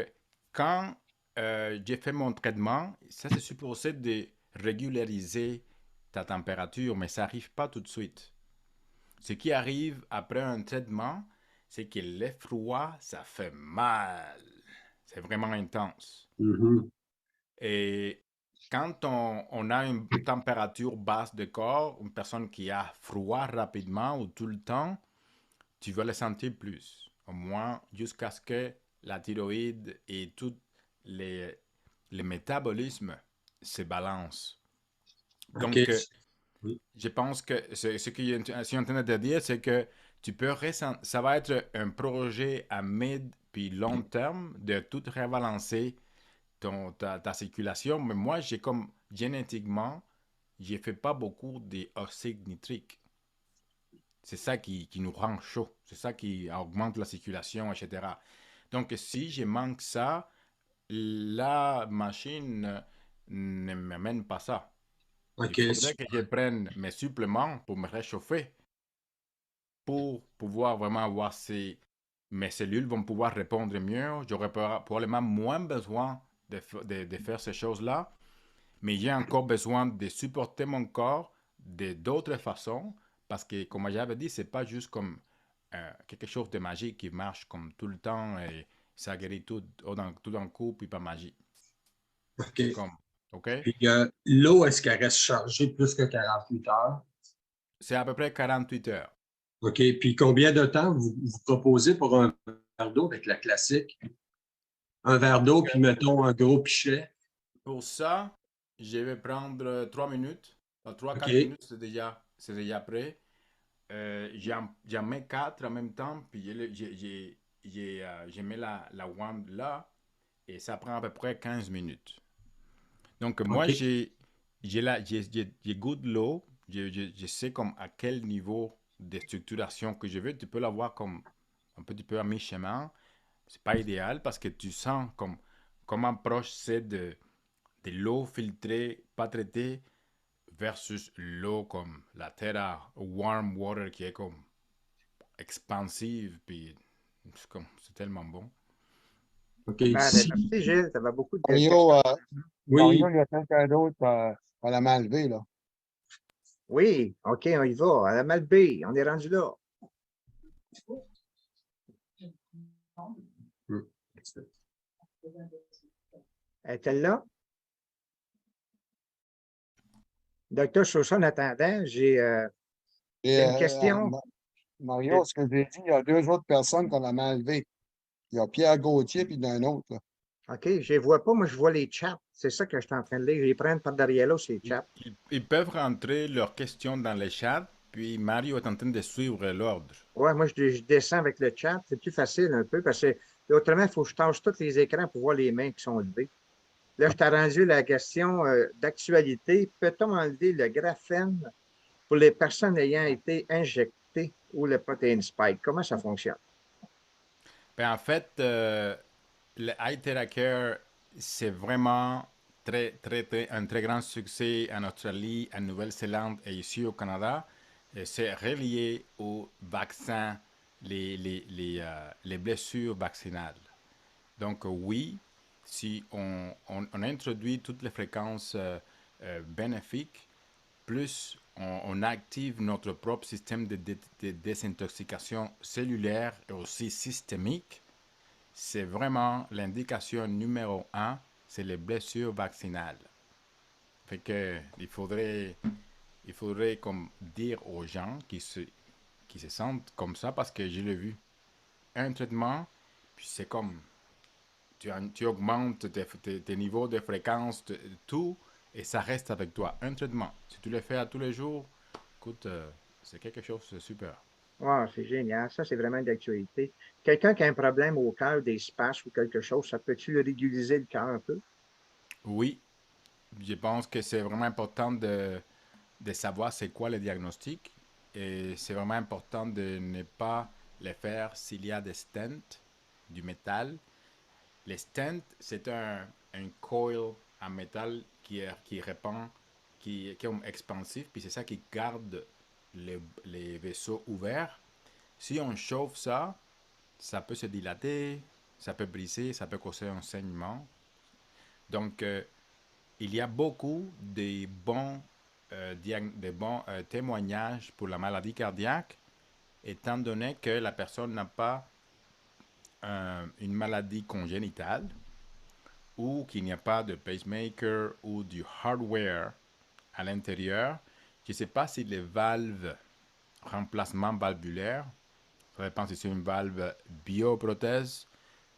quand j'ai fait mon traitement, ça c'est supposé de régulariser ta température, mais ça n'arrive pas tout de suite. Ce qui arrive après un traitement, c'est que l'effroi, ça fait mal. C'est vraiment intense. Mhm. Et quand on a une température basse de corps, une personne qui a froid rapidement ou tout le temps, tu vas le sentir plus. Au moins jusqu'à ce que la thyroïde et tout les, les métabolismes se balancent. OK. Donc, Oui. je pense que ce que je suis en train de te dire, c'est que tu peux ça va être un projet à mid puis long terme de tout rebalancer ta circulation. Mais moi, j'ai comme génétiquement, je fais pas beaucoup d'oxyde nitrique. C'est ça qui nous rend chaud. C'est ça qui augmente la circulation, etc. Donc, si je manque ça, la machine ne m'amène pas ça. OK, Il faudrait que je prenne mes suppléments pour me réchauffer, pour pouvoir vraiment voir si mes cellules vont pouvoir répondre mieux. J'aurais probablement moins besoin de faire ces choses-là, mais j'ai encore besoin de supporter mon corps d'autres façons, parce que, comme j'avais dit, c'est pas juste comme quelque chose de magique qui marche comme tout le temps et ça guérit tout d'un coup, puis pas magie. OK. C'est comme, OK? Puis l'eau, est-ce qu'elle reste chargée plus que 48 heures? C'est à peu près 48 heures. OK. Puis combien de temps vous proposez pour un verre d'eau avec la classique? Un verre d'eau, puis mettons un gros pichet. Pour ça, je vais prendre 3 minutes. 3-4 OK. minutes, c'est déjà prêt. J'en mets 4 en même temps, puis je mets la wand là, et ça prend à peu près 15 minutes. Donc, moi, OK. j'ai goût de l'eau, je sais comme à quel niveau de structuration que je veux. Tu peux l'avoir comme un petit peu à mi-chemin. C'est pas idéal parce que tu sens comme comment proche c'est de l'eau filtrée, pas traitée, versus l'eau comme la terra warm water qui est comme expansive, puis c'est tellement bon. OK. Ben, Si- merci, Gilles. Ça va beaucoup de Mario, oui, Mario, il y a quelqu'un d'autre à la main levée, là. Oui, OK, on y va. À la Malbaie, on est rendu là. Est-elle là? Docteur Chauchat, en attendant, j'ai Et, une question. Mario, ce que j'ai dit, il y a deux autres personnes qu'on a la main levée. Il y a Pierre Gauthier puis d'un autre, là. OK, je ne les vois pas, moi je vois les chats. C'est ça que je suis en train de lire. Je les prends par derrière là, ces chats. Ils peuvent rentrer leurs questions dans les chats, puis Mario est en train de suivre l'ordre. Ouais, moi je descends avec le chat. C'est plus facile un peu parce que autrement, il faut que je tâche tous les écrans pour voir les mains qui sont levées. Là, je t'ai rendu la question d'actualité. Peut-on enlever le graphène pour les personnes ayant été injectées ou le protein spike? Comment ça fonctionne? Ben, en fait, le iTeracare, c'est vraiment un très grand succès en Australie, en Nouvelle-Zélande et ici au Canada. Et c'est relié au vaccin, les blessures vaccinales. Donc, oui, si on introduit toutes les fréquences bénéfiques, plus on active notre propre système de désintoxication cellulaire et aussi systémique, c'est vraiment l'indication numéro 1, c'est les blessures vaccinales. Fait que il faudrait comme dire aux gens qui se sentent comme ça, parce que je l'ai vu. Un traitement, puis c'est comme tu augmentes tes niveaux de fréquence, tout, et ça reste avec toi. Un traitement. Si tu le fais à tous les jours, écoute, c'est quelque chose de super. Wow, c'est génial. Ça, c'est vraiment d'actualité. Quelqu'un qui a un problème au cœur, des spasmes ou quelque chose, ça peut-tu réguliser le cœur un peu? Oui, je pense que c'est vraiment important de savoir c'est quoi le diagnostic, et c'est vraiment important de ne pas le faire s'il y a des stents, du métal. Les stents, c'est un coil en métal qui répand, qui est expansif, puis c'est ça qui garde les vaisseaux ouverts. Si on chauffe ça, ça peut se dilater, ça peut briser, ça peut causer un saignement. Donc, il y a beaucoup de bons témoignages pour la maladie cardiaque, étant donné que la personne n'a pas une maladie congénitale, ou qu'il n'y a pas de pacemaker ou du hardware à l'intérieur. Je ne sais pas si les valves, remplacement valvulaire, ça dépend si c'est une valve bioprothèse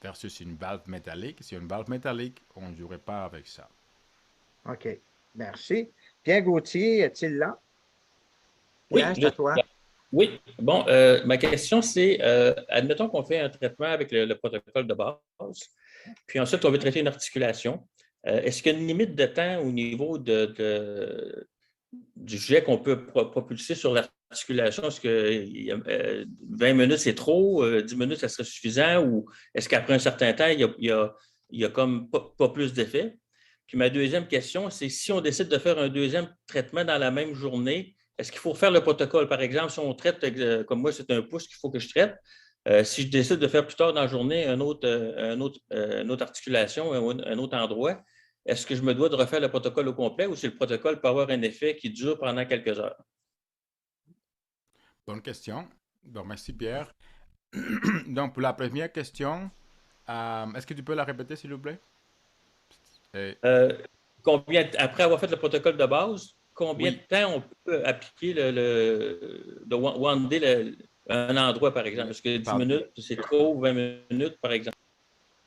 versus une valve métallique. Si c'est une valve métallique, on ne jouerait pas avec ça. OK. Merci. Pierre Gauthier, est-il là? Oui, Pierre, c'est à toi. oui. Bon, ma question, c'est, admettons qu'on fait un traitement avec le protocole de base, puis ensuite, on veut traiter une articulation. Est-ce qu'il y a une limite de temps au niveau du jet qu'on peut propulser sur l'articulation articulation, est-ce que 20 minutes, c'est trop? 10 minutes, ça serait suffisant? Ou est-ce qu'après un certain temps, il y a comme pas plus d'effet? Puis ma deuxième question, c'est si on décide de faire un deuxième traitement dans la même journée, est-ce qu'il faut faire le protocole? Par exemple, si on traite, comme moi, c'est un pouce qu'il faut que je traite, si je décide de faire plus tard dans la journée une autre articulation, un autre endroit, est-ce que je me dois de refaire le protocole au complet ou si le protocole peut avoir un effet qui dure pendant quelques heures? Bonne question. Bon, merci Pierre. Donc, pour la première question, est-ce que tu peux la répéter, s'il vous plaît? Après avoir fait le protocole de base, combien Oui. de temps on peut appliquer de one day un endroit, par exemple? Est-ce que 10 Pardon. minutes, c'est trop, 20 minutes, par exemple?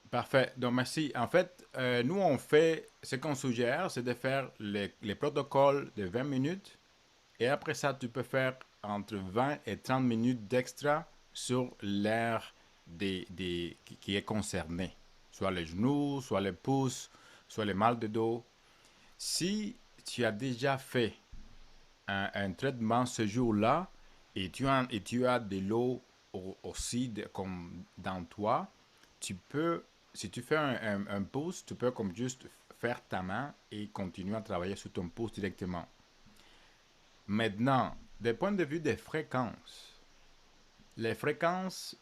Parfait. Donc, merci. En fait, nous, on fait, ce qu'on suggère, c'est de faire les protocoles de 20 minutes. Et après ça, tu peux faire entre 20 et 30 minutes d'extra sur l'aire qui est concerné. Soit les genoux, soit les pouces, soit les mal de dos. Si tu as déjà fait un traitement ce jour-là et tu as de l'eau aussi comme dans toi, tu peux, si tu fais un pouce, tu peux comme juste faire ta main et continuer à travailler sur ton pouce directement. Maintenant, du point de vue des fréquences, les fréquences,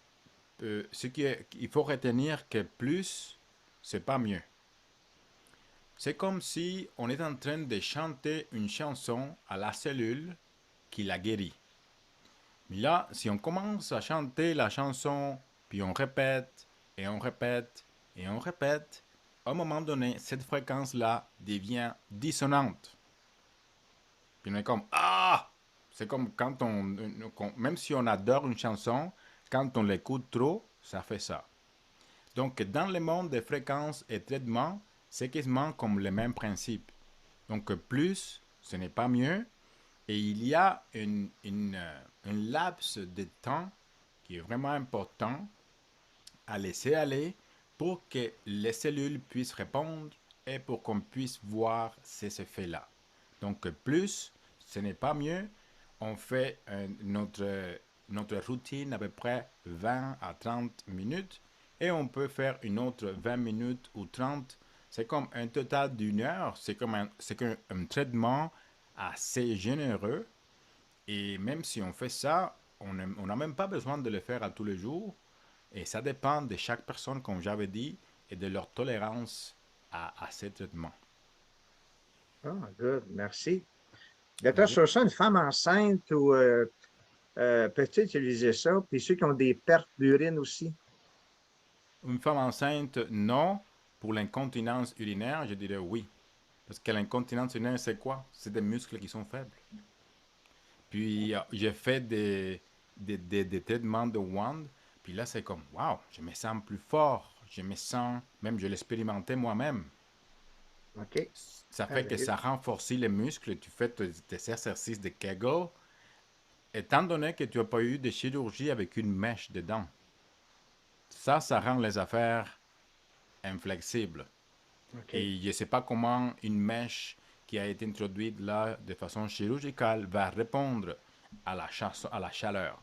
il faut retenir que plus, c'est pas mieux. C'est comme si on est en train de chanter une chanson à la cellule qui la guérit. Mais là, si on commence à chanter la chanson, puis on répète, et on répète, et on répète, à un moment donné, cette fréquence-là devient dissonante. Puis on est comme, ah! C'est comme quand même si on adore une chanson, quand on l'écoute trop, ça fait ça. Donc, dans le monde des fréquences et traitements, c'est quasiment comme le même principe. Donc, plus, ce n'est pas mieux. Et il y a un laps de temps qui est vraiment important à laisser aller pour que les cellules puissent répondre et pour qu'on puisse voir ces effets-là. Donc, plus, ce n'est pas mieux. On fait notre routine à peu près 20 à 30 minutes et on peut faire une autre 20 minutes ou 30. C'est comme un total d'une heure. C'est comme un traitement assez généreux. Et même si on fait ça, on n'a même pas besoin de le faire à tous les jours. Et ça dépend de chaque personne, comme j'avais dit, et de leur tolérance à ces traitements. Ah, good, merci. Docteur Sosa, une femme enceinte ou peut-elle utiliser ça? Puis ceux qui ont des pertes d'urine aussi? Une femme enceinte, non. Pour l'incontinence urinaire, je dirais oui. Parce que l'incontinence urinaire, c'est quoi? C'est des muscles qui sont faibles. Puis, j'ai fait des traitements de wand. Puis là, c'est comme, waouh, je me sens plus fort. Je me sens, même je l'expérimentais moi-même. OK. Ça fait que ça renforce les muscles. Tu fais tes exercices de Kegel. Étant donné que tu n'as pas eu de chirurgie avec une mèche dedans. Ça rend les affaires inflexibles. Okay. Et je ne sais pas comment une mèche qui a été introduite là de façon chirurgicale va répondre à la chaleur.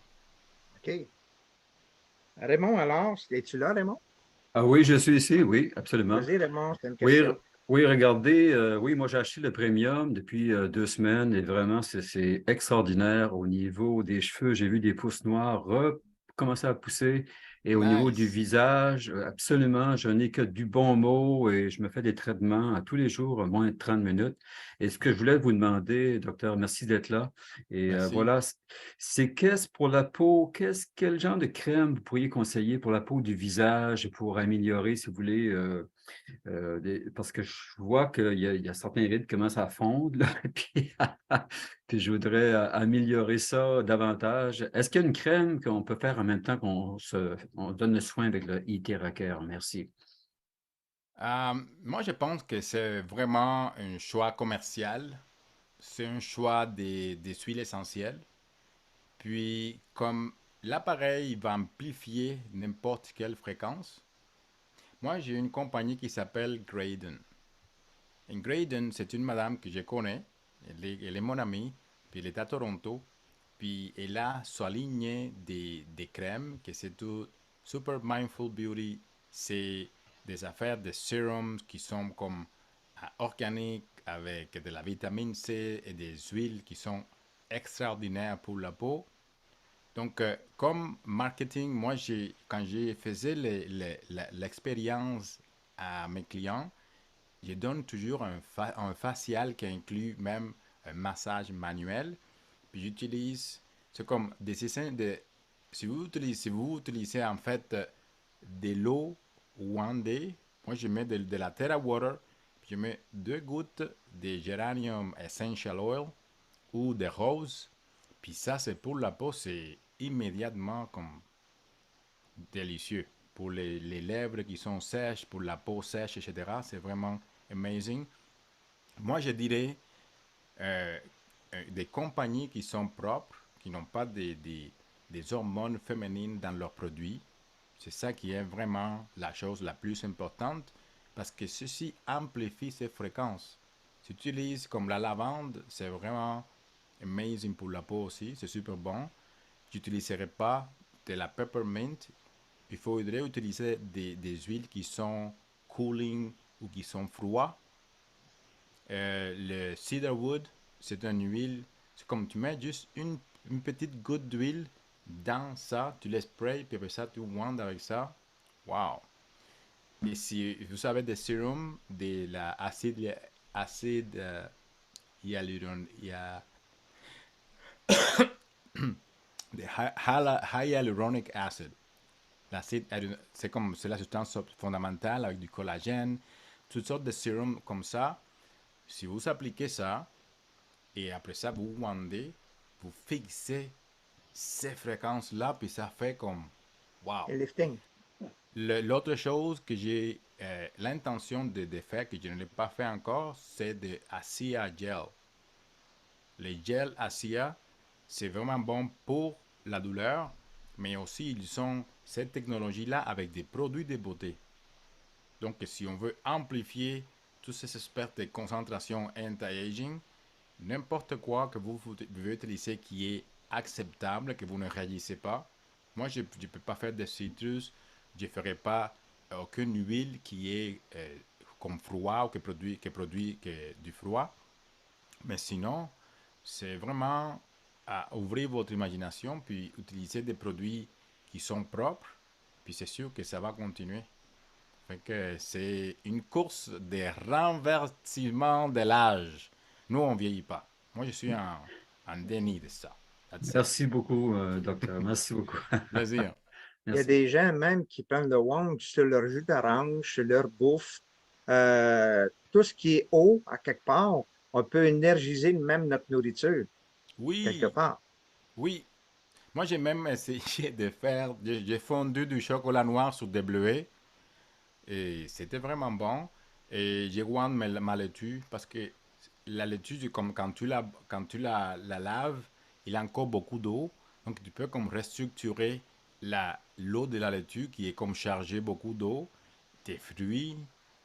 OK. Raymond, alors, es-tu là, Raymond? Ah oui, je suis ici, oui, absolument. Vas-y, Raymond, c'est une Oui, question. oui, regardez, oui, moi j'ai acheté le premium depuis 2 semaines et vraiment c'est extraordinaire au niveau des cheveux. J'ai vu des pousses noires commencer à pousser et au niveau du Nice. visage, absolument, je n'ai que du bon mot et je me fais des traitements à tous les jours, moins de 30 minutes. Et ce que je voulais vous demander, docteur, merci d'être là. Et Merci. voilà, c'est qu'est-ce pour la peau, quel genre de crème vous pourriez conseiller pour la peau du visage pour améliorer, si vous voulez, parce que je vois qu'il y a certains rides qui commencent à fondre, là, puis je voudrais améliorer ça davantage. Est-ce qu'il y a une crème qu'on peut faire en même temps on donne le soin avec le e-Theracare? Merci. Moi, je pense que c'est vraiment un choix commercial. C'est un choix des huiles essentielles. Puis, comme l'appareil va amplifier n'importe quelle fréquence, moi, j'ai une compagnie qui s'appelle Graydon. Et Graydon, c'est une madame que je connais. Elle est mon amie. Puis elle est à Toronto. Puis elle a souligné des crèmes que c'est tout Super Mindful Beauty. C'est des affaires de sérums qui sont comme organiques avec de la vitamine C et des huiles qui sont extraordinaires pour la peau. Donc, comme marketing, moi, quand je faisais l'expérience à mes clients, je donne toujours un facial qui inclut même un massage manuel. Puis j'utilise, c'est comme des essais si vous utilisez en fait de l'eau One Day, moi je mets de la Terra Water, puis je mets 2 gouttes de Geranium Essential Oil ou de rose, puis ça c'est pour la peau, c'est immédiatement comme délicieux. Pour les lèvres qui sont sèches, pour la peau sèche, etc., c'est vraiment amazing. Moi je dirais des compagnies qui sont propres, qui n'ont pas des hormones féminines dans leurs produits. C'est ça qui est vraiment la chose la plus importante parce que ceci amplifie ces fréquences. Si tu utilises comme la lavande, c'est vraiment amazing pour la peau aussi, c'est super bon. Tu n'utiliserais pas de la peppermint. Il faudrait utiliser des huiles qui sont cooling ou qui sont froides. Le cedarwood, c'est une huile, c'est comme tu mets juste une petite goutte d'huile dans ça, tu le sprays, puis après ça, tu wandes avec ça. Wow! Et si vous avez des sérums, de l'acide hyaluronic acid. L'acide, c'est la substance fondamentale avec du collagène, toutes sortes de sérums comme ça. Si vous appliquez ça, et après ça, vous wandez, vous fixez ces fréquences-là, puis ça fait comme wow. Et lifting. L'autre chose que j'ai l'intention de faire, que je ne l'ai pas fait encore, c'est de ASIA Gel. Les gels ASIA, c'est vraiment bon pour la douleur, mais aussi ils ont cette technologie-là avec des produits de beauté. Donc, si on veut amplifier tous ces aspects de concentration anti-aging, n'importe quoi que vous pouvez utiliser qui est acceptable, que vous ne réagissez pas. Moi, je ne peux pas faire de citrus, je ne ferai pas aucune huile qui est comme froid ou qui produit du froid. Mais sinon, c'est vraiment à ouvrir votre imagination, puis utiliser des produits qui sont propres, puis c'est sûr que ça va continuer. Fait que c'est une course de renversement de l'âge. Nous, on ne vieillit pas. Moi, je suis en déni de ça. Merci beaucoup, docteur. Merci beaucoup. Plaisir. Il y a des gens même qui prennent le wang sur leur jus d'orange, sur leur bouffe. Tout ce qui est eau, à quelque part, on peut énergiser même notre nourriture, quelque part. Oui. Moi, j'ai même essayé de faire, j'ai fondu du chocolat noir sur des bleuets. Et c'était vraiment bon. Et j'ai wand ma laitue parce que la laitue, comme quand tu la laves, il a encore beaucoup d'eau. Donc, tu peux comme restructurer l'eau de la laitue qui est comme chargée beaucoup d'eau, tes fruits,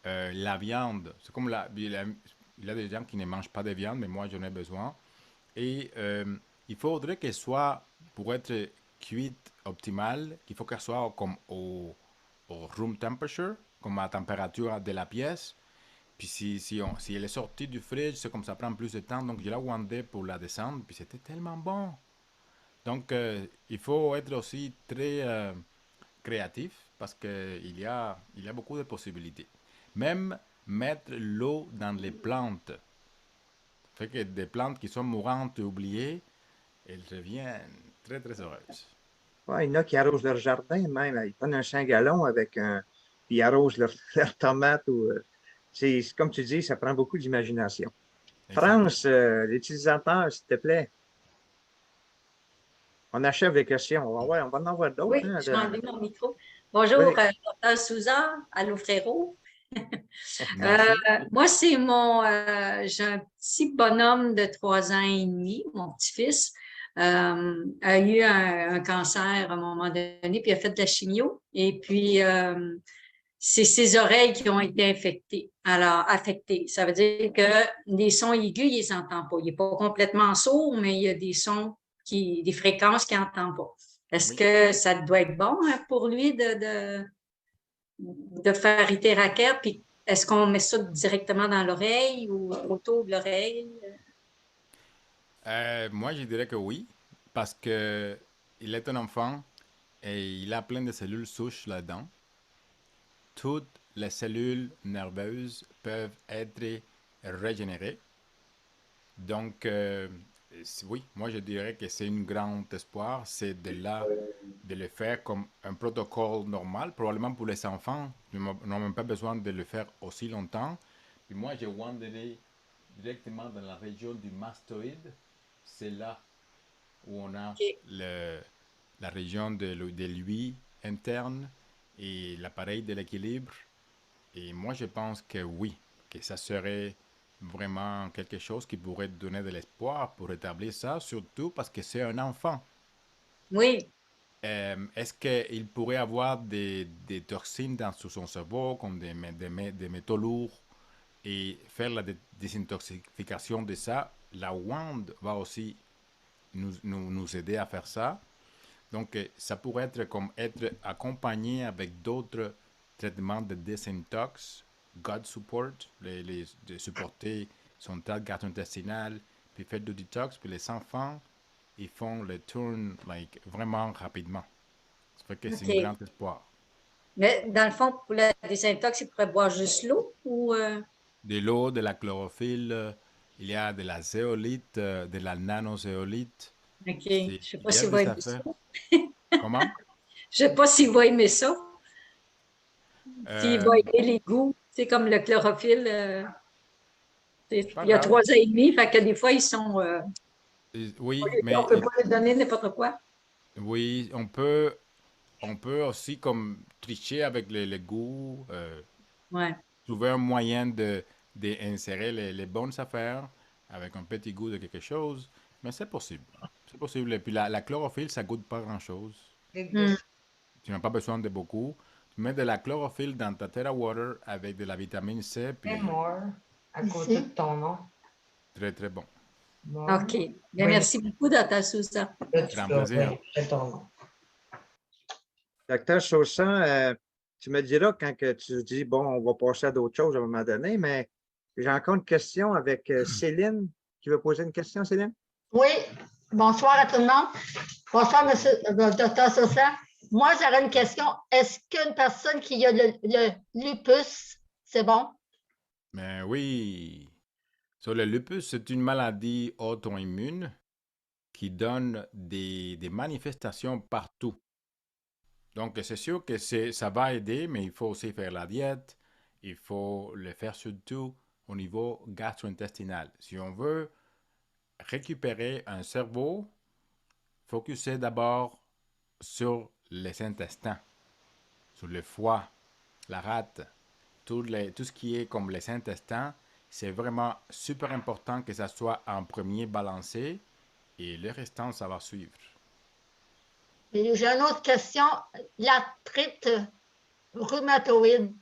la viande. C'est comme il y a des gens qui ne mangent pas de viande, mais moi, j'en ai besoin. Et il faudrait qu'elle soit, pour être cuite optimale, qu'il faut qu'elle soit comme au room temperature, comme à la température de la pièce. Puis si elle est sortie du fridge, c'est comme ça prend plus de temps. Donc, je la wandais pour la descendre. Puis c'était tellement bon. Donc, il faut être aussi très créatif parce qu'il y a beaucoup de possibilités. Même mettre l'eau dans les plantes. Fait que des plantes qui sont mourantes et oubliées, elles deviennent très, très heureuses. Ouais, il y en a qui arrosent leur jardin même. Ils prennent un 5 gallons puis ils arrosent leurs tomates. C'est comme tu dis, ça prend beaucoup d'imagination. France, l'utilisateur, s'il te plaît. On achève les questions. On va en avoir d'autres. Oui, je vais enlever mon micro. Bonjour, Oui. Dr. Souza, allô Frérot. Moi, j'ai un petit bonhomme de 3 ans et demi, mon petit-fils, a eu un cancer à un moment donné, puis il a fait de la chimio. Et puis, c'est ses oreilles qui ont été affectées. Ça veut dire que les sons aigus, il ne les entend pas. Il n'est pas complètement sourd, mais il y a des sons des fréquences qu'il n'entend pas. Est-ce Oui. que ça doit être bon pour lui de faire Iteraker, puis est-ce qu'on met ça directement dans l'oreille ou autour de l'oreille? Moi, je dirais que oui, parce que il est un enfant et il a plein de cellules souches là-dedans. Toutes les cellules nerveuses peuvent être régénérées. Donc, oui, moi je dirais que c'est un grand espoir, c'est de le faire comme un protocole normal, probablement pour les enfants. Ils n'ont même pas besoin de le faire aussi longtemps. Puis moi, j'ai wanderé directement dans la région du mastoïde. C'est là où on a OK. la région de l'ouïe interne et l'appareil de l'équilibre. Et moi, je pense que oui, que ça serait vraiment quelque chose qui pourrait donner de l'espoir pour établir ça, surtout parce que c'est un enfant. Oui, Est-ce qu'il pourrait avoir des toxines dans son cerveau, comme des métaux lourds, et faire la désintoxication de ça? La WAND va aussi nous aider à faire ça. Donc, ça pourrait être comme être accompagné avec d'autres traitements de désintox, gut support, de supporter son tract gastro-intestinal, puis faire du detox, puis les enfants, ils font le turn vraiment rapidement. Ça fait que c'est un OK. grand espoir. Mais dans le fond, pour la désintox, il pourrait boire juste l'eau ou De l'eau, de la chlorophylle, il y a de la zéolite, de la nanozéolite. OK. Je ne sais pas Il y a s'il va des aimer ça. affaires. Comment? Je ne sais pas s'il va aimer ça. S'il Euh, va aimer les goûts. C'est comme le chlorophylle. c'est pas Il y a grave. 3 ans et demi, fait que des fois, ils sont. Oui, On ne mais peut pas leur donner n'importe quoi. oui, on peut aussi comme tricher avec les goûts, Ouais. trouver un moyen d'insérer les bonnes affaires avec un petit goût de quelque chose, mais c'est possible. C'est possible. Et puis la chlorophylle, ça goûte pas grand-chose. Hmm. Tu n'as pas besoin de beaucoup. Tu mets de la chlorophylle dans ta Terra Water avec de la vitamine C, puis More, à côté de ton nom. très très bon. More. OK. Bien, merci beaucoup, Dr. Sousa. Là, tu Grand dois plaisir. c'est ton nom. Docteur Chaussan, tu me diras quand que tu dis, bon, on va passer à d'autres choses à un moment donné, mais j'ai encore une question avec Céline. Tu veux poser une question, Céline? Oui, bonsoir à tout le monde. Bonsoir, monsieur, docteur Sosa. Moi, j'aurais une question. Est-ce qu'une personne qui a le lupus, c'est bon? Mais oui. Le lupus, c'est une maladie auto-immune qui donne des manifestations partout. Donc, c'est sûr que ça va aider, mais il faut aussi faire la diète. Il faut le faire surtout au niveau gastro-intestinal. Si on veut récupérer un cerveau, focuser d'abord sur les intestins, sur le foie, la rate, tout ce qui est comme les intestins. C'est vraiment super important que ça soit en premier balancé et le restant, ça va suivre. Et j'ai une autre question. L'arthrite rhumatoïde.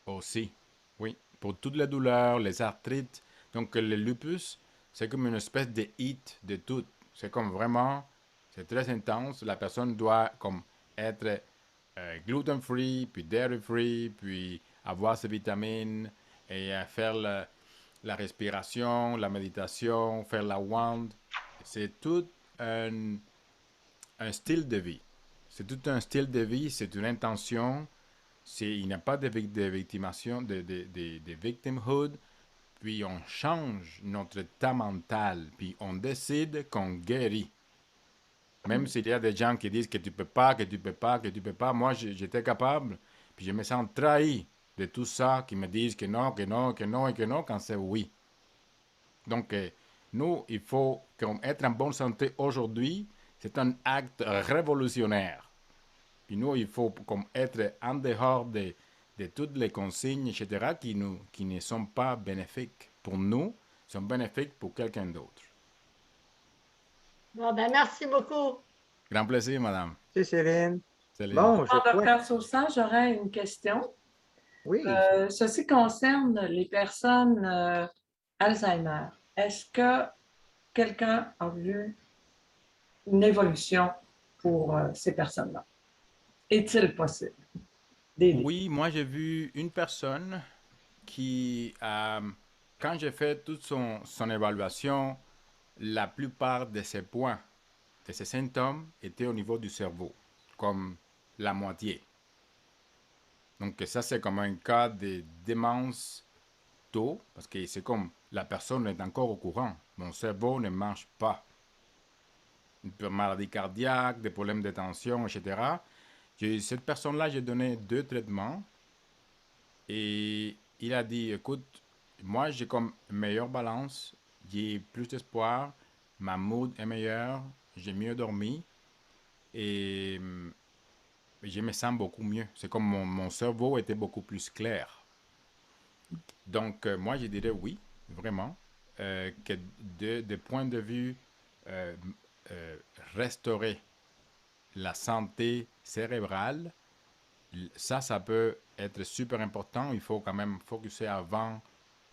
Aussi, oui, pour toutes les douleurs, les arthrites. Donc, le lupus, c'est comme une espèce de hit de tout. C'est comme vraiment, c'est très intense. La personne doit comme être gluten-free, puis dairy-free, puis avoir ses vitamines et faire la respiration, la méditation, faire la wand. C'est tout un style de vie. C'est tout un style de vie, c'est une intention. Il n'y a pas de victimation, de victimhood. Puis on change notre état mental, puis on décide qu'on guérit. Même s'il y a des gens qui disent que tu peux pas, que tu peux pas, que tu peux pas, moi j'étais capable, puis je me sens trahi de tout ça, qui me disent que non, que non, que non et que non, quand c'est oui. Donc, nous, il faut être en bonne santé aujourd'hui, c'est un acte révolutionnaire. Puis nous, il faut comme être en dehors de toutes les consignes, etc., qui ne sont pas bénéfiques pour nous, sont bénéfiques pour quelqu'un d'autre. Bon, ben, merci beaucoup. Grand plaisir, madame. C'est Céline. Céline. Bon, je crois. Docteur Sosa, j'aurais une question. Oui. Ceci concerne les personnes Alzheimer. Est-ce que quelqu'un a vu une évolution pour ces personnes-là? Est-il possible d'aider? Oui, moi j'ai vu une personne qui, quand j'ai fait toute son évaluation, la plupart de ses points, de ses symptômes étaient au niveau du cerveau, comme la moitié. Donc ça, c'est comme un cas de démence tôt, parce que c'est comme la personne est encore au courant. Mon cerveau ne marche pas. Une maladie cardiaque, des problèmes de tension, etc. Cette personne-là, j'ai donné 2 traitements et il a dit, écoute, moi j'ai comme une meilleure balance, j'ai plus d'espoir, ma mood est meilleure, j'ai mieux dormi et je me sens beaucoup mieux. C'est comme mon cerveau était beaucoup plus clair. Donc, moi, je dirais oui, vraiment, que de point de vue euh, euh, restaurer la santé cérébrale, ça peut être super important. Il faut quand même focuser avant,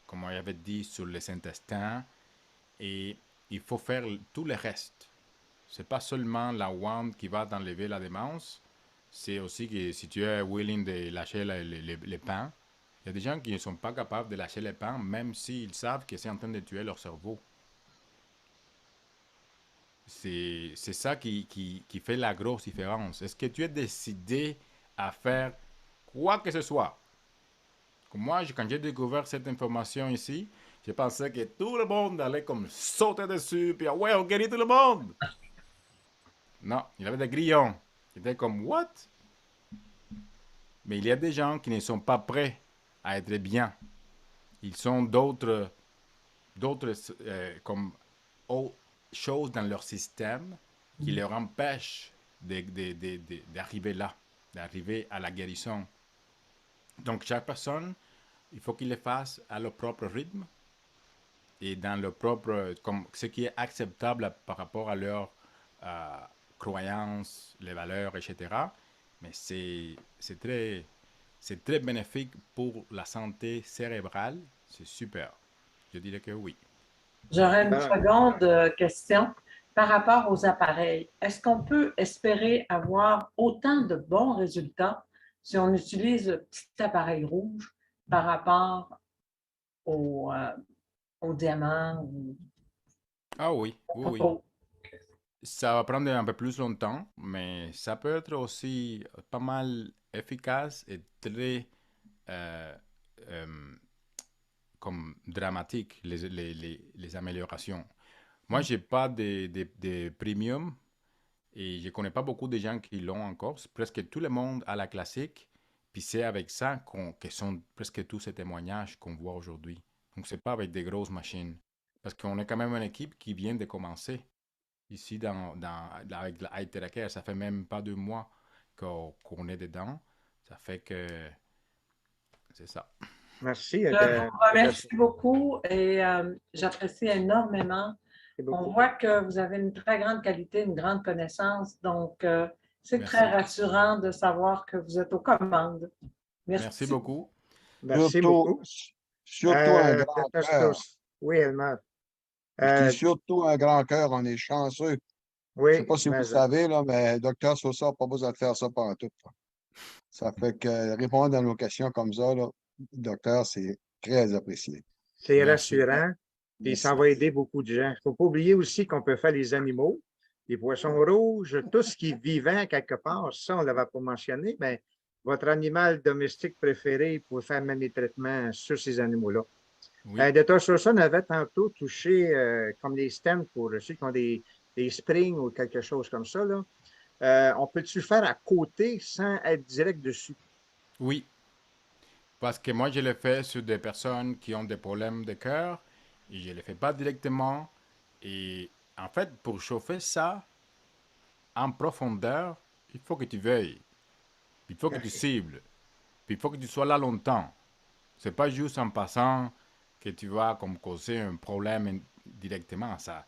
comme on avait dit, sur les intestins et il faut faire tout le reste. C'est pas seulement la wand qui va t'enlever la démence, c'est aussi que si tu es willing de lâcher les pains, il y a des gens qui ne sont pas capables de lâcher les pains, même s'ils savent que c'est en train de tuer leur cerveau. C'est ça qui fait la grosse différence. Est-ce que tu es décidé à faire quoi que ce soit? Comme moi, quand j'ai découvert cette information ici, je pensais que tout le monde allait comme sauter dessus, puis ouais, on guérit tout le monde. Non, il y avait des grillons. C'était comme, what? Mais il y a des gens qui ne sont pas prêts à être bien. Ils ont d'autres comme choses dans leur système qui leur empêchent d'arriver là, d'arriver à la guérison. Donc, chaque personne, il faut qu'il le fasse à leur propre rythme et dans leur propre, comme ce qui est acceptable par rapport à leurs croyances, les valeurs, etc. Mais c'est très bénéfique pour la santé cérébrale. C'est super. Je dirais que oui. J'aurais une seconde question par rapport aux appareils. Est-ce qu'on peut espérer avoir autant de bons résultats si on utilise le petit appareil rouge par rapport au diamant? Ah oui, oui, oui. Ça va prendre un peu plus longtemps, mais ça peut être aussi pas mal efficace et très comme dramatique, les améliorations. Moi, je n'ai pas de premium et je ne connais pas beaucoup de gens qui l'ont encore. Presque tout le monde a la classique. Puis c'est avec ça que sont presque tous ces témoignages qu'on voit aujourd'hui. Donc, ce n'est pas avec des grosses machines. Parce qu'on est quand même une équipe qui vient de commencer. Ici, avec la iTeracare, ça fait même pas 2 mois qu'on est dedans. Ça fait que c'est ça. Merci. Je vous remercie beaucoup et j'apprécie énormément. On voit que vous avez une très grande qualité, une grande connaissance. Donc, c'est très rassurant de savoir que vous êtes aux commandes. Merci beaucoup. Merci beaucoup. Surtout un grand cœur. Oui, Elmer. Je dis surtout un grand cœur, on est chanceux. Oui, je ne sais pas si vous le savez, là, mais Dr. Sosa n'a pas besoin de faire ça pendant tout. Ça fait que répondre à nos questions comme ça, là, docteur, c'est très apprécié. C'est rassurant. Et ça va aider beaucoup de gens. Il ne faut pas oublier aussi qu'on peut faire les animaux, les poissons rouges, tout ce qui est vivant quelque part. Ça, on ne l'avait pas mentionné, mais votre animal domestique préféré, vous pouvez faire même les traitements sur ces animaux-là. Oui. Dr. Sosa avait tantôt touché comme les stents pour ceux qui ont des springs ou quelque chose comme ça. Là. On peut-tu le faire à côté sans être direct dessus? Oui. Parce que moi, je le fais sur des personnes qui ont des problèmes de cœur et je ne le fais pas directement. Et en fait, pour chauffer ça en profondeur, il faut que tu veuilles. Il faut que tu cibles. Puis il faut que tu sois là longtemps. C'est pas juste en passant que tu vas comme causer un problème directement. Ça,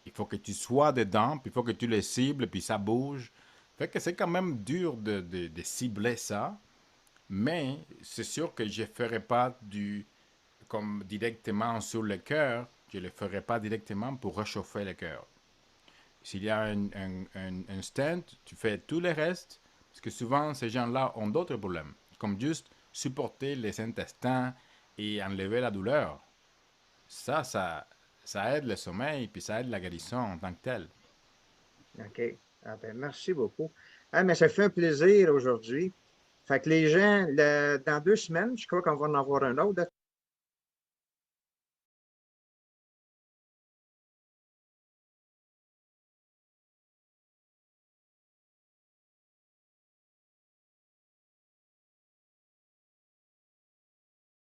il faut que tu sois dedans, puis il faut que tu les cibles, puis ça bouge. Fait que c'est quand même dur de cibler ça. Mais c'est sûr que je ne ferai pas comme directement sur le cœur. Je ne le ferai pas directement pour réchauffer le cœur. s'il y a un stent, tu fais tout le reste, parce que souvent, ces gens-là ont d'autres problèmes, comme juste supporter les intestins et enlever la douleur. Ça aide le sommeil, puis ça aide la guérison en tant que telle. OK. Ah ben, merci beaucoup. Ah, mais ça fait un plaisir aujourd'hui. Fait que les gens, dans 2 semaines, je crois qu'on va en avoir un autre